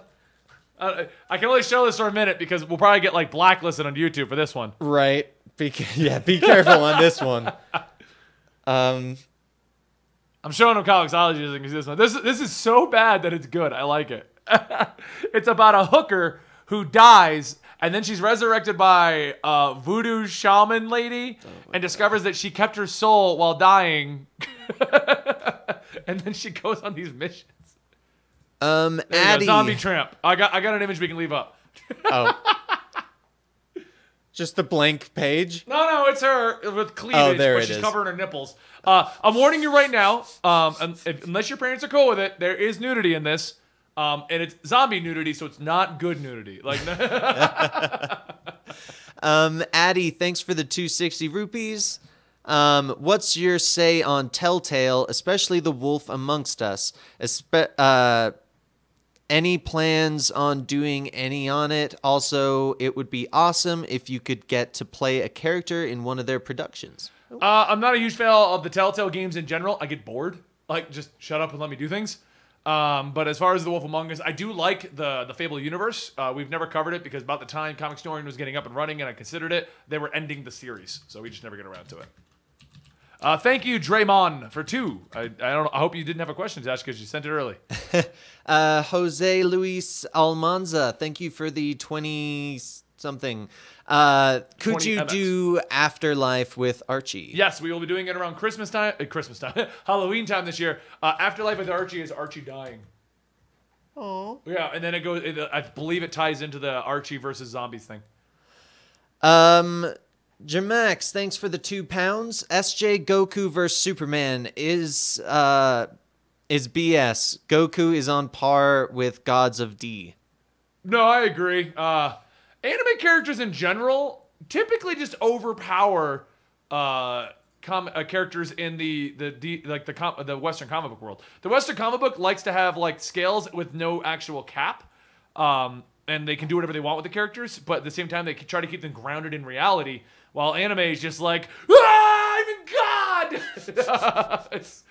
B: I can only show this for a minute because we'll probably get like blacklisted on YouTube for this one.
A: Right. Be careful on this one.
B: I'm showing him Comicsology as this one. This is so bad that it's good. I like it. It's about a hooker who dies, and then she's resurrected by a voodoo shaman lady and discovers that she kept her soul while dying. And then she goes on these missions.
A: Addie.
B: Zombie Tramp. I got an image we can leave up.
A: Oh. Just the blank page?
B: No, it's her with cleavage,
A: oh, there
B: but
A: it
B: she's
A: is.
B: covering her nipples. I'm warning you right now, unless your parents are cool with it, there is nudity in this. And it's zombie nudity, so it's not good nudity. Like,
A: Addie, thanks for the 260 rupees. What's your say on Telltale, especially The Wolf Amongst Us? Any plans on doing any on it? Also, it would be awesome if you could get to play a character in one of their productions.
B: I'm not a huge fan of the Telltale games in general. I get bored. Like, just shut up and let me do things. But as far as The Wolf Among Us, I do like the Fable universe. We've never covered it because about the time Comicstorian was getting up and running and I considered it, they were ending the series. So we just never get around to it. Thank you, Draymond, for 2. I hope you didn't have a question, Josh, because you sent it early.
A: Jose Luis Almanza, thank you for the 20-something. Could you do Afterlife with Archie?
B: Yes, we will be doing it around Christmas time, Halloween time this year. Afterlife with Archie is Archie dying.
A: Oh.
B: Yeah, and then it goes. I believe it ties into the Archie versus zombies thing.
A: Jamax, thanks for the £2. SJ Goku vs Superman is BS. Goku is on par with Gods of D.
B: No, I agree. Anime characters in general typically just overpower characters in the Western comic book world. The Western comic book likes to have like scales with no actual cap, and they can do whatever they want with the characters. But at the same time, they try to keep them grounded in reality. While anime is just like, I'm in God. It's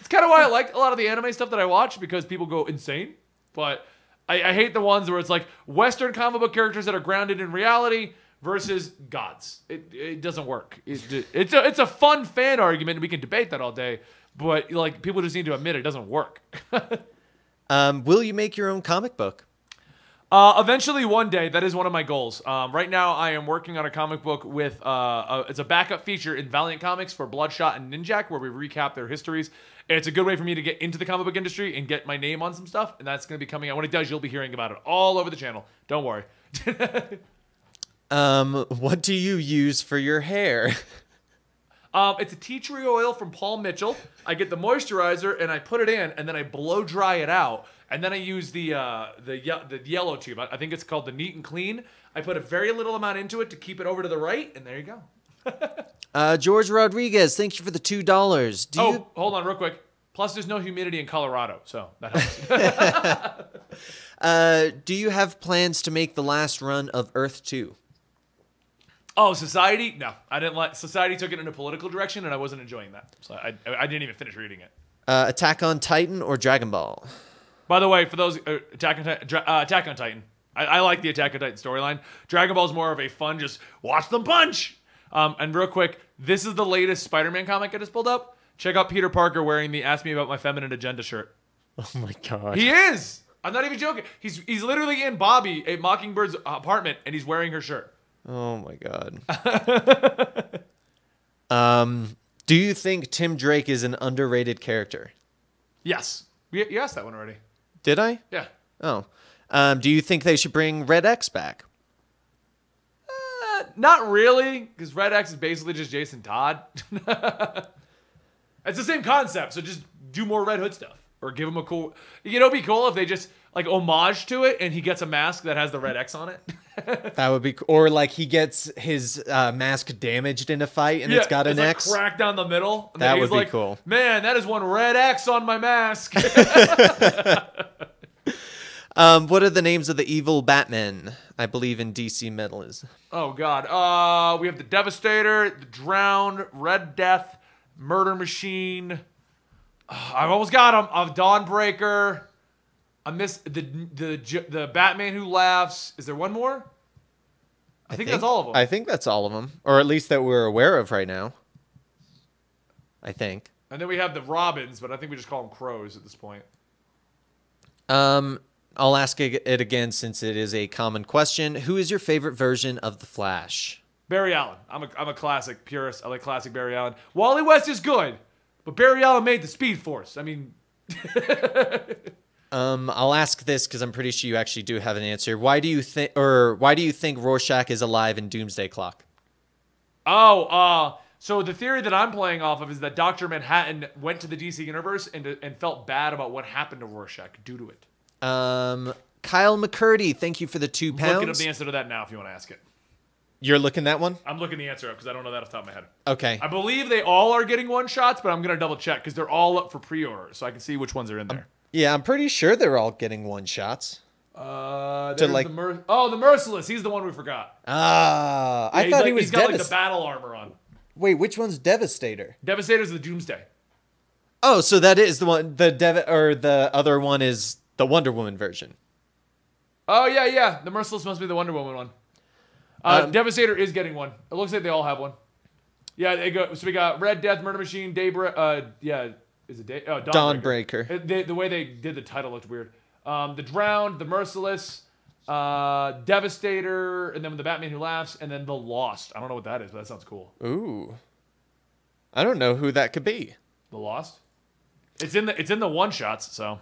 B: kind of why I like a lot of the anime stuff that I watch because people go insane. But I hate the ones where it's like Western comic book characters that are grounded in reality versus gods. It doesn't work. It's a fun fan argument. And we can debate that all day. But like people just need to admit it doesn't work.
A: Will you make your own comic book?
B: Eventually, one day, that is one of my goals. Right now, I am working on a comic book with it's a backup feature in Valiant Comics for Bloodshot and Ninjak, where we recap their histories. And it's a good way for me to get into the comic book industry and get my name on some stuff. And that's going to be coming out. When it does, you'll be hearing about it all over the channel. Don't worry.
A: What do you use for your hair?
B: It's a tea tree oil from Paul Mitchell. I get the moisturizer and I put it in, and then I blow dry it out. And then I use the yellow tube. I think it's called the Neat and Clean. I put a very little amount into it to keep it over to the right, and there you go.
A: George Rodriguez, thank you for the $2.
B: Hold on real quick. Plus, there's no humidity in Colorado, so that helps.
A: Do you have plans to make the last run of Earth 2?
B: Oh, Society? No, I didn't like. Society took it in a political direction, and I wasn't enjoying that. So I didn't even finish reading it.
A: Attack on Titan or Dragon Ball?
B: By the way, for those Attack on Titan, I like the Attack on Titan storyline. Dragon Ball is more of a fun, just watch them punch. And real quick, this is the latest Spider-Man comic I just pulled up. Check out Peter Parker wearing the "Ask Me About My Feminine Agenda" shirt.
A: Oh my god,
B: he is. I'm not even joking. He's literally in Bobby, a Mockingbird's apartment, and he's wearing her shirt.
A: Oh my god. Do you think Tim Drake is an underrated character?
B: Yes. You asked that one already.
A: Did I?
B: Yeah.
A: Oh. Do you think they should bring Red X back?
B: Not really, because Red X is basically just Jason Todd. It's the same concept, so just do more Red Hood stuff. Or give him a cool... it'd be cool if they just, like, homage to it, and he gets a mask that has the Red X on it.
A: That would be... Or, like, he gets his mask damaged in a fight, and it's got an X.
B: Like, cracked down the middle. And
A: that would be cool.
B: Man, that is one Red X on my mask.
A: What are the names of the evil Batmen? I believe in DC Metal is.
B: Oh, God. We have the Devastator, the Drowned, Red Death, Murder Machine... I've almost got him. Dawnbreaker. I missed the Batman Who Laughs. Is there one more? I think that's all of them.
A: I think that's all of them, or at least that we're aware of right now. I think.
B: And then we have the Robins, but I think we just call them Crows at this point.
A: I'll ask it again since it is a common question. Who is your favorite version of the Flash?
B: Barry Allen. I'm a classic purist. I like classic Barry Allen. Wally West is good. But Barry Allen made the Speed Force. I mean...
A: I'll ask this because I'm pretty sure you actually do have an answer. Why do you think Rorschach is alive in Doomsday Clock?
B: So the theory that I'm playing off of is that Dr. Manhattan went to the DC Universe and felt bad about what happened to Rorschach due to it.
A: Kyle McCurdy, thank you for the £2.
B: Looking up the answer to that now if you want to ask it.
A: You're looking that one?
B: I'm looking the answer up because I don't know that off the top of my head.
A: Okay.
B: I believe they all are getting one-shots, but I'm going to double check because they're all up for pre-order, so I can see which ones are in there.
A: Yeah, I'm pretty sure they're all getting one-shots.
B: There's
A: like-
B: the Merciless. He's the one we forgot.
A: Ah,
B: Yeah,
A: I thought he was
B: he's got like the
A: Devastator.
B: battle armor on.
A: Wait, which one's Devastator?
B: Devastator's the Doomsday.
A: Oh, so that is the one. The other one is the Wonder Woman version.
B: Oh yeah. The Merciless must be the Wonder Woman one. Devastator is getting one. It looks like they all have one. Yeah, they go. So we got Red Death, Murder Machine, Daybreak. Is it
A: Dawnbreaker.
B: The way they did the title looked weird. The Drowned, the Merciless, Devastator, and then the Batman Who Laughs, and then the Lost. I don't know what that is, but that sounds cool.
A: Ooh, I don't know who that could be.
B: The Lost. It's in the one shots. So.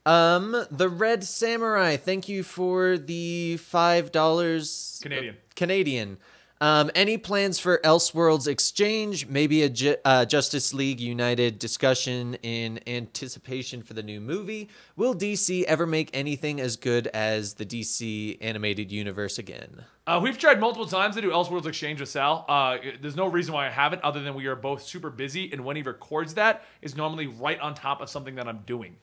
A: The Red Samurai. Thank you for the $5 Canadian. Any plans for Elseworlds Exchange? Maybe a Justice League United discussion in anticipation for the new movie. Will DC ever make anything as good as the DC animated universe again?
B: We've tried multiple times to do Elseworlds Exchange with Sal. There's no reason why I haven't, other than we are both super busy, and when he records that is normally right on top of something that I'm doing.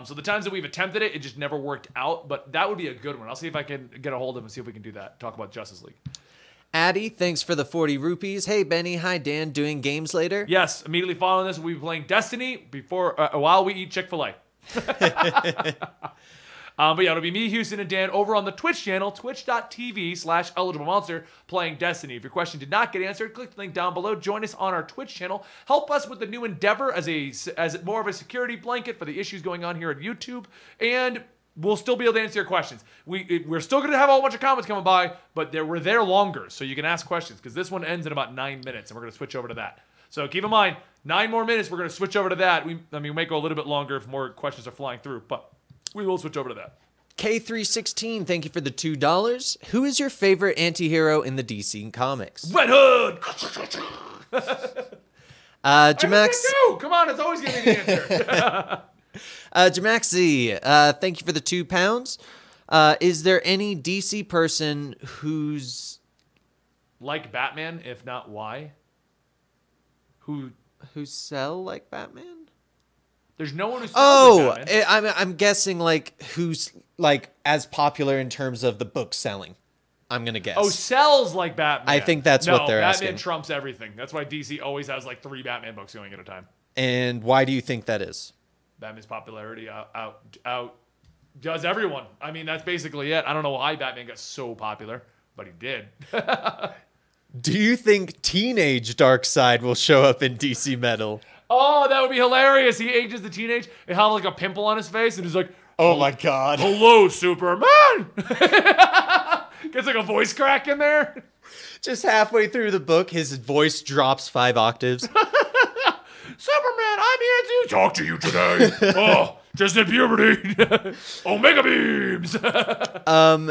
B: So the times that we've attempted it, it just never worked out, but that would be a good one. I'll see if I can get a hold of him and see if we can do that. Talk about Justice League.
A: Addy, thanks for the 40 rupees. Hey, Benny. Hi, Dan. Doing games later?
B: Yes. Immediately following this, we'll be playing Destiny while we eat Chick-fil-A. But yeah, it'll be me, Houston, and Dan over on the Twitch channel, twitch.tv/eligiblemonster, playing Destiny. If your question did not get answered, click the link down below. Join us on our Twitch channel. Help us with the new endeavor as more of a security blanket for the issues going on here at YouTube. And we'll still be able to answer your questions. We're still going to have a whole bunch of comments coming by, but we're there longer, so you can ask questions, because this one ends in about 9 minutes, and we're going to switch over to that. So keep in mind, 9 more minutes, we're going to switch over to that. We may go a little bit longer if more questions are flying through, but we will switch over to that.
A: K316, thank you for the $2. Who is your favorite anti-hero in the DC comics?
B: Red Hood!
A: Jamax.
B: Come on, it's always going to be the answer.
A: Jamaxi, thank you for the £2. Is there any DC person who's
B: like Batman, if not why?
A: Who sell like Batman?
B: There's no one who sells like Batman.
A: I'm guessing like who's like as popular in terms of the book selling. I'm gonna guess.
B: Oh, sells like Batman.
A: I think that's what they're asking.
B: Batman trumps everything. That's why DC always has like 3 Batman books going at a time.
A: And why do you think that is?
B: Batman's popularity does everyone. I mean, that's basically it. I don't know why Batman got so popular, but he did.
A: Do you think teenage Darkseid will show up in DC Metal?
B: Oh, that would be hilarious. He ages the teenage and has like a pimple on his face, and he's like,
A: "Oh my God,
B: hello, Superman!" Gets like a voice crack in there.
A: Just halfway through the book, his voice drops 5 octaves.
B: Superman, I'm here to talk to you today. Oh, just in puberty. Omega beams.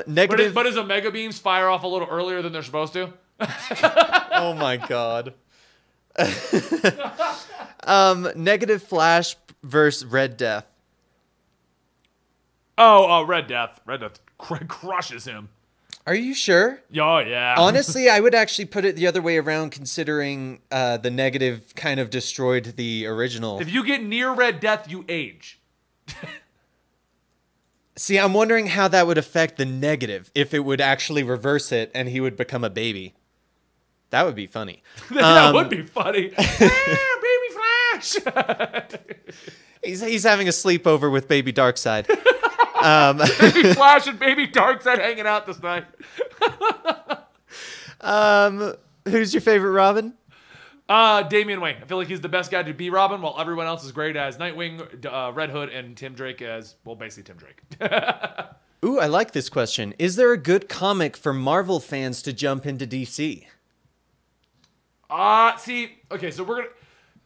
A: Negative.
B: But does Omega beams fire off a little earlier than they're supposed to?
A: Oh my God. Negative Flash versus Red Death.
B: Red Death. Red Death crushes him.
A: Are you sure?
B: Oh, yeah.
A: Honestly, I would actually put it the other way around, considering the negative kind of destroyed the original.
B: If you get near Red Death, you age.
A: See, I'm wondering how that would affect the negative, if it would actually reverse it and he would become a baby. That would be funny.
B: That would be funny. Baby Flash!
A: He's having a sleepover with Baby Darkseid.
B: Baby Flash and Baby Darkseid hanging out this night.
A: Who's your favorite Robin?
B: Damian Wayne. I feel like he's the best guy to be Robin, while everyone else is great as Nightwing, Red Hood, and Tim Drake as, well, basically Tim Drake.
A: Ooh, I like this question. Is there a good comic for Marvel fans to jump into DC?
B: Okay, so we're gonna...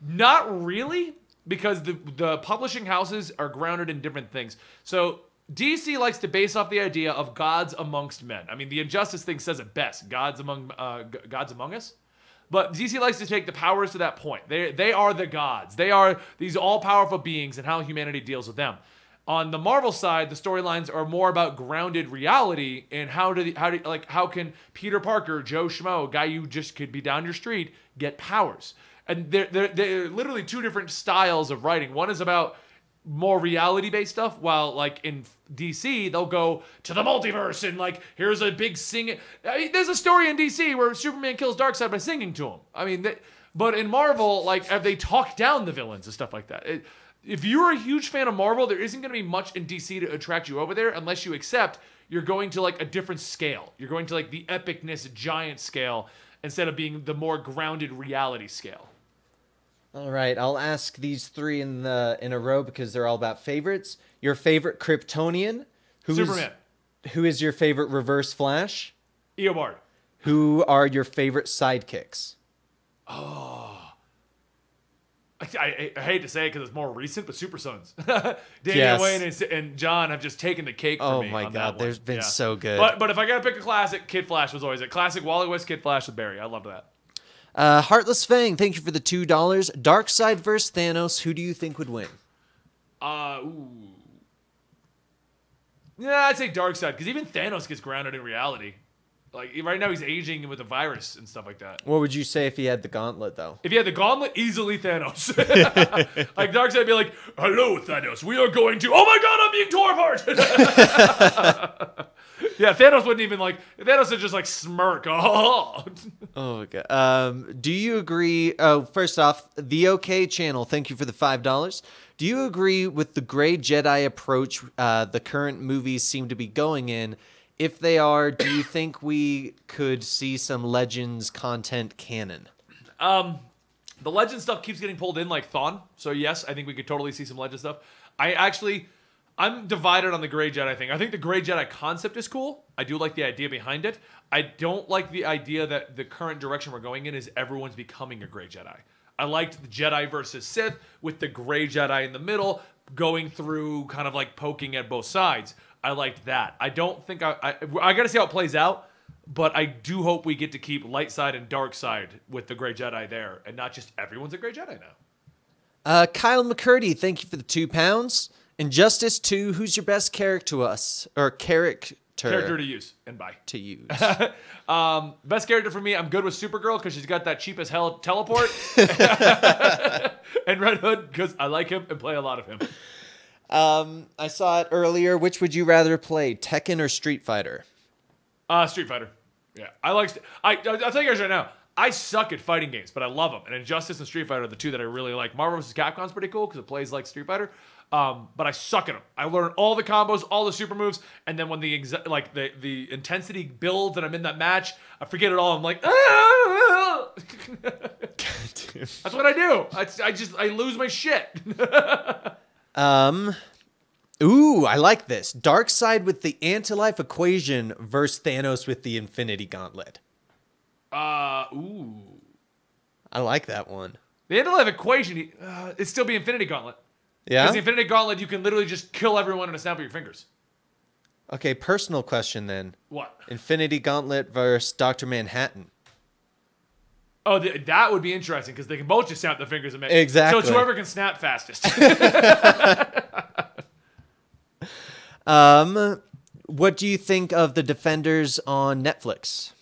B: Not really, because the publishing houses are grounded in different things. So DC likes to base off the idea of gods amongst men. I mean, the Injustice thing says it best. Gods among us. But DC likes to take the powers to that point. They are the gods. They are these all-powerful beings and how humanity deals with them. On the Marvel side, the storylines are more about grounded reality and how can Peter Parker, Joe Schmo, guy you just could be down your street, get powers. And they're literally 2 different styles of writing. One is about more reality-based stuff, while like in DC they'll go to the multiverse and like here's a big singing. There's a story in DC where Superman kills Darkseid by singing to him. I mean, but in Marvel, like have they talked down the villains and stuff like that. If you're a huge fan of Marvel, there isn't going to be much in DC to attract you over there unless you accept you're going to like a different scale. You're going to like the epicness giant scale instead of being the more grounded reality scale.
A: All right, I'll ask these three in a row because they're all about favorites. Your favorite Kryptonian?
B: Superman.
A: Who is your favorite Reverse Flash?
B: Eobard.
A: Who are your favorite sidekicks?
B: Oh. I hate to say it because it's more recent, but Super Sons. Damian Wayne and John have just taken the cake for me.
A: Oh my
B: on
A: God,
B: there's
A: been so good.
B: But if I gotta pick a classic, Kid Flash was always it. Classic Wally West Kid Flash with Barry. I loved that.
A: Heartless Fang, thank you for the $2. Darkseid versus Thanos. Who do you think would win?
B: Ooh. Yeah, I'd say Darkseid because even Thanos gets grounded in reality. Like right now, he's aging with a virus and stuff like that.
A: What would you say if he had the gauntlet, though?
B: If he had the gauntlet, easily Thanos. Like Darkseid would be like, "Hello, Thanos. We are going to. Oh my God, I'm being torn apart." Yeah, Thanos wouldn't even like. Thanos would just like smirk. Oh.
A: Oh my God. Do you agree? Oh, first off, the OK channel. Thank you for the $5. Do you agree with the Gray Jedi approach the current movies seem to be going in? If they are, do you think we could see some Legends content canon?
B: The Legend stuff keeps getting pulled in like Thawne. So yes, I think we could totally see some Legend stuff. I'm divided on the Gray Jedi thing. I think the Gray Jedi concept is cool. I do like the idea behind it. I don't like the idea that the current direction we're going in is everyone's becoming a Gray Jedi. I liked the Jedi versus Sith with the Gray Jedi in the middle going through kind of like poking at both sides. I liked that. I don't think I got to see how it plays out, but I do hope we get to keep light side and dark side with the Gray Jedi there, and not just everyone's a Gray Jedi now.
A: Kyle McCurdy, thank you for the £2. Injustice 2, who's your best character to us? Or character
B: to use and buy.
A: To use.
B: Best character for me, I'm good with Supergirl because she's got that cheap as hell teleport. And Red Hood because I like him and play a lot of him.
A: I saw it earlier. Which would you rather play, Tekken or Street Fighter?
B: Street Fighter. Yeah, I'll tell you guys right now. I suck at fighting games, but I love them. And Injustice and Street Fighter are the two that I really like. Marvel vs. Capcom's pretty cool because it plays like Street Fighter. But I suck at them. I learn all the combos, all the super moves, and then when the intensity builds and I'm in that match, I forget it all. I'm like, ah! That's what I do. I lose my shit.
A: Ooh, I like this. Darkseid with the anti-life equation versus Thanos with the Infinity Gauntlet.
B: Ooh.
A: I like that one.
B: The anti-life equation, it'd still be Infinity Gauntlet.
A: Yeah?
B: Because the Infinity Gauntlet, you can literally just kill everyone in a snap of your fingers.
A: Okay, personal question then.
B: What?
A: Infinity Gauntlet versus Dr. Manhattan.
B: Oh, that would be interesting because they can both just snap their fingers and make
A: exactly.
B: So it's whoever can snap fastest.
A: What do you think of the Defenders on Netflix?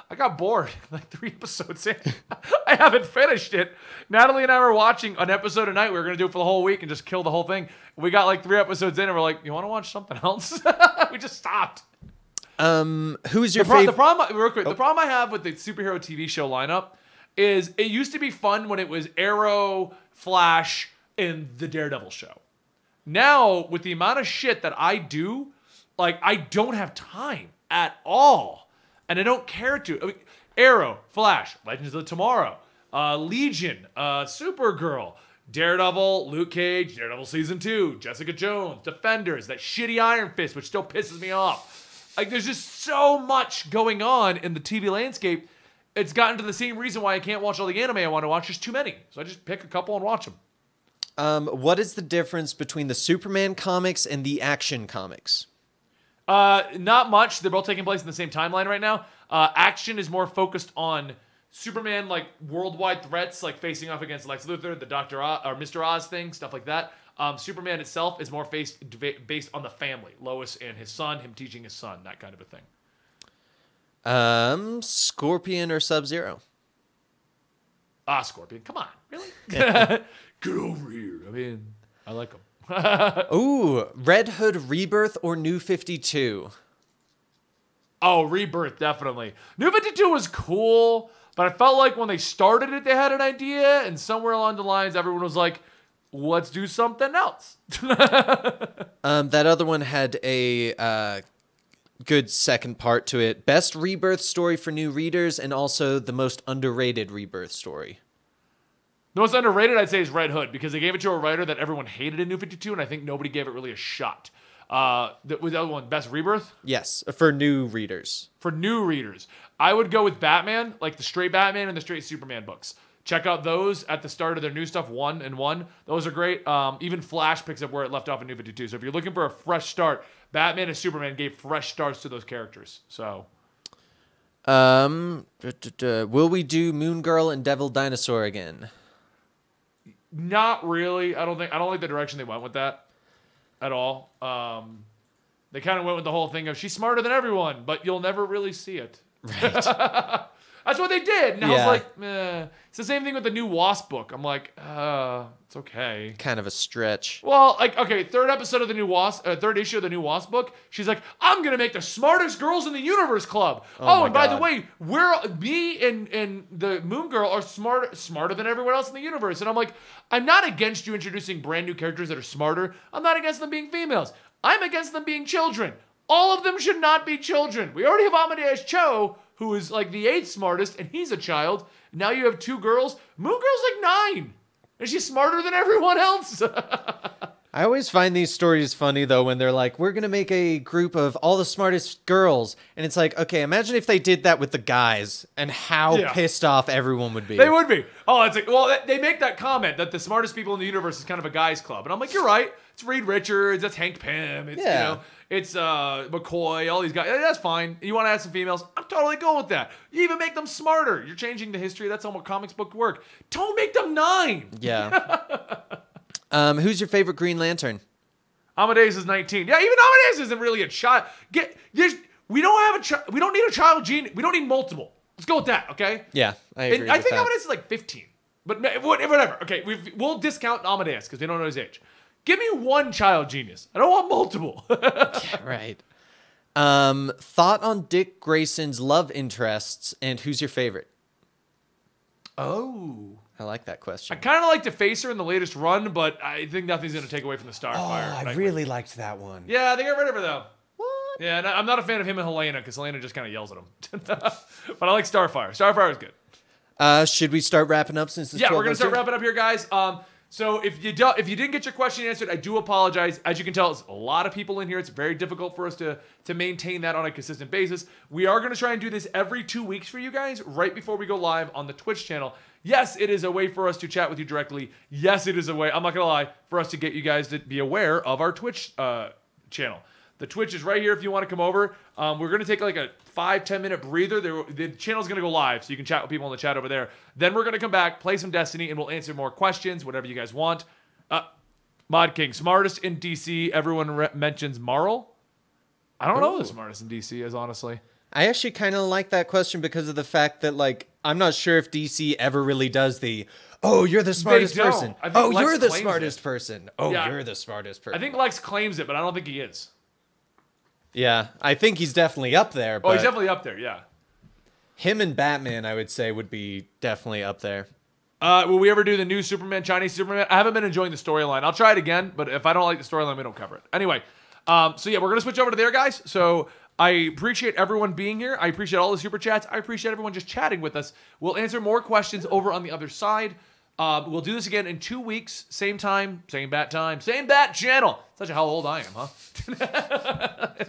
B: I got bored like 3 episodes in. I haven't finished it. Natalie and I were watching an episode a night. We were going to do it for the whole week and just kill the whole thing. We got like 3 episodes in and we're like, you want to watch something else? We just stopped.
A: Who's your favorite?
B: The problem I have with the superhero TV show lineup is it used to be fun when it was Arrow, Flash, and the Daredevil show. Now, with the amount of shit that I do, like I don't have time at all. And I don't care to. I mean, Arrow, Flash, Legends of Tomorrow, Legion, Supergirl, Daredevil, Luke Cage, Daredevil Season 2, Jessica Jones, Defenders, that shitty Iron Fist, which still pisses me off. Like, there's just so much going on in the TV landscape. It's gotten to the same reason why I can't watch all the anime I want to watch. There's too many. So I just pick a couple and watch them.
A: What is the difference between the Superman comics and the Action comics?
B: Not much. They're both taking place in the same timeline right now. Action is more focused on Superman, like worldwide threats, like facing off against Lex Luthor, the Dr. Oz, or Mr. Oz thing, stuff like that. Superman itself is more based on the family, Lois and his son, him teaching his son, that kind of a thing. Scorpion
A: or Sub-Zero?
B: Scorpion. Come on, really? Get over here. I mean, I like them.
A: Ooh, Red Hood Rebirth or New 52?
B: Oh, Rebirth, definitely. New 52 was cool, but I felt like when they started it, they had an idea, and somewhere along the lines, everyone was like, let's do something else.
A: That other one had a good second part to it. Best Rebirth story for new readers, and also the most underrated Rebirth story.
B: The most underrated, I'd say, is Red Hood, because they gave it to a writer that everyone hated in New 52, and I think nobody gave it really a shot. Was the other one Best Rebirth?
A: Yes, for new readers.
B: For new readers, I would go with Batman, like the straight Batman and the straight Superman books. Check out those at the start of their new stuff, 1 and 1. Those are great. Even Flash picks up where it left off in New 52. So if you're looking for a fresh start, Batman and Superman gave fresh starts to those characters. So,
A: will we do Moon Girl and Devil Dinosaur again?
B: not really. I don't like the direction they went with that at all. They kind of went with the whole thing of she's smarter than everyone, but you'll never really see it.
A: Right.
B: That's what they did. And I was
A: Yeah.
B: like, meh. It's the same thing with the new Wasp book. I'm like, it's okay.
A: Kind of a stretch.
B: Well, like, okay, third issue of the new Wasp book, she's like, I'm gonna make the smartest girls in the universe club.
A: Oh my
B: and by the
A: God.
B: way, me and the Moon Girl are smarter than everyone else in the universe. And I'm like, I'm not against you introducing brand new characters that are smarter. I'm not against them being females. I'm against them being children. All of them should not be children. We already have Amadeus Cho, who is like the 8th smartest, and he's a child. Now you have 2 girls. Moon Girl's like 9. And she's smarter than everyone else.
A: I always find these stories funny, though, when they're like, we're going to make a group of all the smartest girls. And it's like, okay, imagine if they did that with the guys and how pissed off everyone would be.
B: They would be. Oh, it's like, well, they make that comment that the smartest people in the universe is kind of a guys' club. And I'm like, you're right. It's Reed Richards. That's Hank Pym. It's, it's McCoy, all these guys. That's fine. You want to add some females? I'm totally cool with that. You even make them smarter. You're changing the history. That's how comics book work. Don't make them 9.
A: Yeah. Who's your favorite Green Lantern?
B: Amadeus is 19. Yeah, even Amadeus isn't really a child. We don't need a child gene. We don't need multiple. Let's go with that, okay?
A: Yeah, I agree with
B: I think
A: that.
B: Amadeus is like 15. But whatever. Okay, we'll discount Amadeus because we don't know his age. Give me 1 child genius. I don't want multiple.
A: Right. Thought on Dick Grayson's love interests, and who's your favorite?
B: Oh.
A: I like that
B: I
A: question.
B: kind of like Defacer in the latest run, but I think nothing's going to take away from the Starfire.
A: I really liked that one.
B: Yeah, they got rid of her, though.
A: What?
B: Yeah, and I'm not a fan of him and Helena, because Helena just kind of yells at him. But I like Starfire. Starfire is good.
A: Should we start wrapping up since it's
B: Yeah, we're going to
A: 12:02?
B: start wrapping up here, guys. So if you didn't get your question answered, I do apologize. As you can tell, it's a lot of people in here. It's very difficult for us to maintain that on a consistent basis. We are going to try and do this every 2 weeks for you guys, right before we go live on the Twitch channel. Yes, it is a way for us to chat with you directly. Yes, it is a way, I'm not going to lie, for us to get you guys to be aware of our Twitch channel. The Twitch is right here if you want to come over. We're going to take like a 5-10 minute breather. The channel's going to go live, so you can chat with people in the chat over there. Then we're going to come back, play some Destiny, and we'll answer more questions, whatever you guys want. Mod King, smartest in DC. Everyone mentions Marl. I don't know who the smartest in DC is, honestly.
A: I actually kind of like that question because of the fact that, like, I'm not sure if DC ever really does the, oh, you're the smartest
B: don't.
A: person.
B: I think
A: Oh,
B: Lex
A: you're the
B: claims
A: smartest
B: it.
A: person. Oh,
B: Yeah.
A: you're the smartest person.
B: I think Lex claims it, but I don't think he is.
A: Yeah, I think he's definitely up there. But
B: Oh, he's definitely up there, yeah.
A: him and Batman, I would say, would be definitely up there.
B: Will we ever do the new Superman, Chinese Superman? I haven't been enjoying the storyline. I'll try it again, but if I don't like the storyline, we don't cover it. Anyway, so yeah, we're going to switch over to there, guys. So I appreciate everyone being here. I appreciate all the super chats. I appreciate everyone just chatting with us. We'll answer more questions over on the other side. We'll do this again in 2 weeks. Same time, same bat channel. Such a how old I am, huh?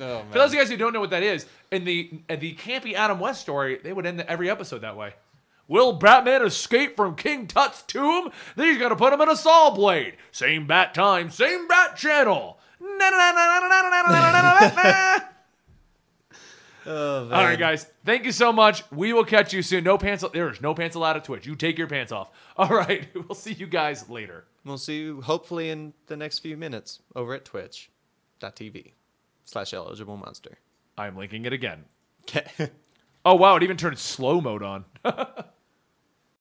A: Oh,
B: For those of you guys who don't know what that is, in the campy Adam West story, they would end every episode that way. Will Batman escape from King Tut's tomb? Then he's going to put him in a saw blade. Same bat time, same bat channel.
A: Oh, man.
B: All right, guys. Thank you so much. We will catch you soon. There's no pants allowed at Twitch. You take your pants off. All right. We'll see you guys later.
A: We'll see you hopefully in the next few minutes over at twitch.tv/eligible monster.
B: I'm linking it again.
A: Okay.
B: Oh, wow. It even turned slow mode on.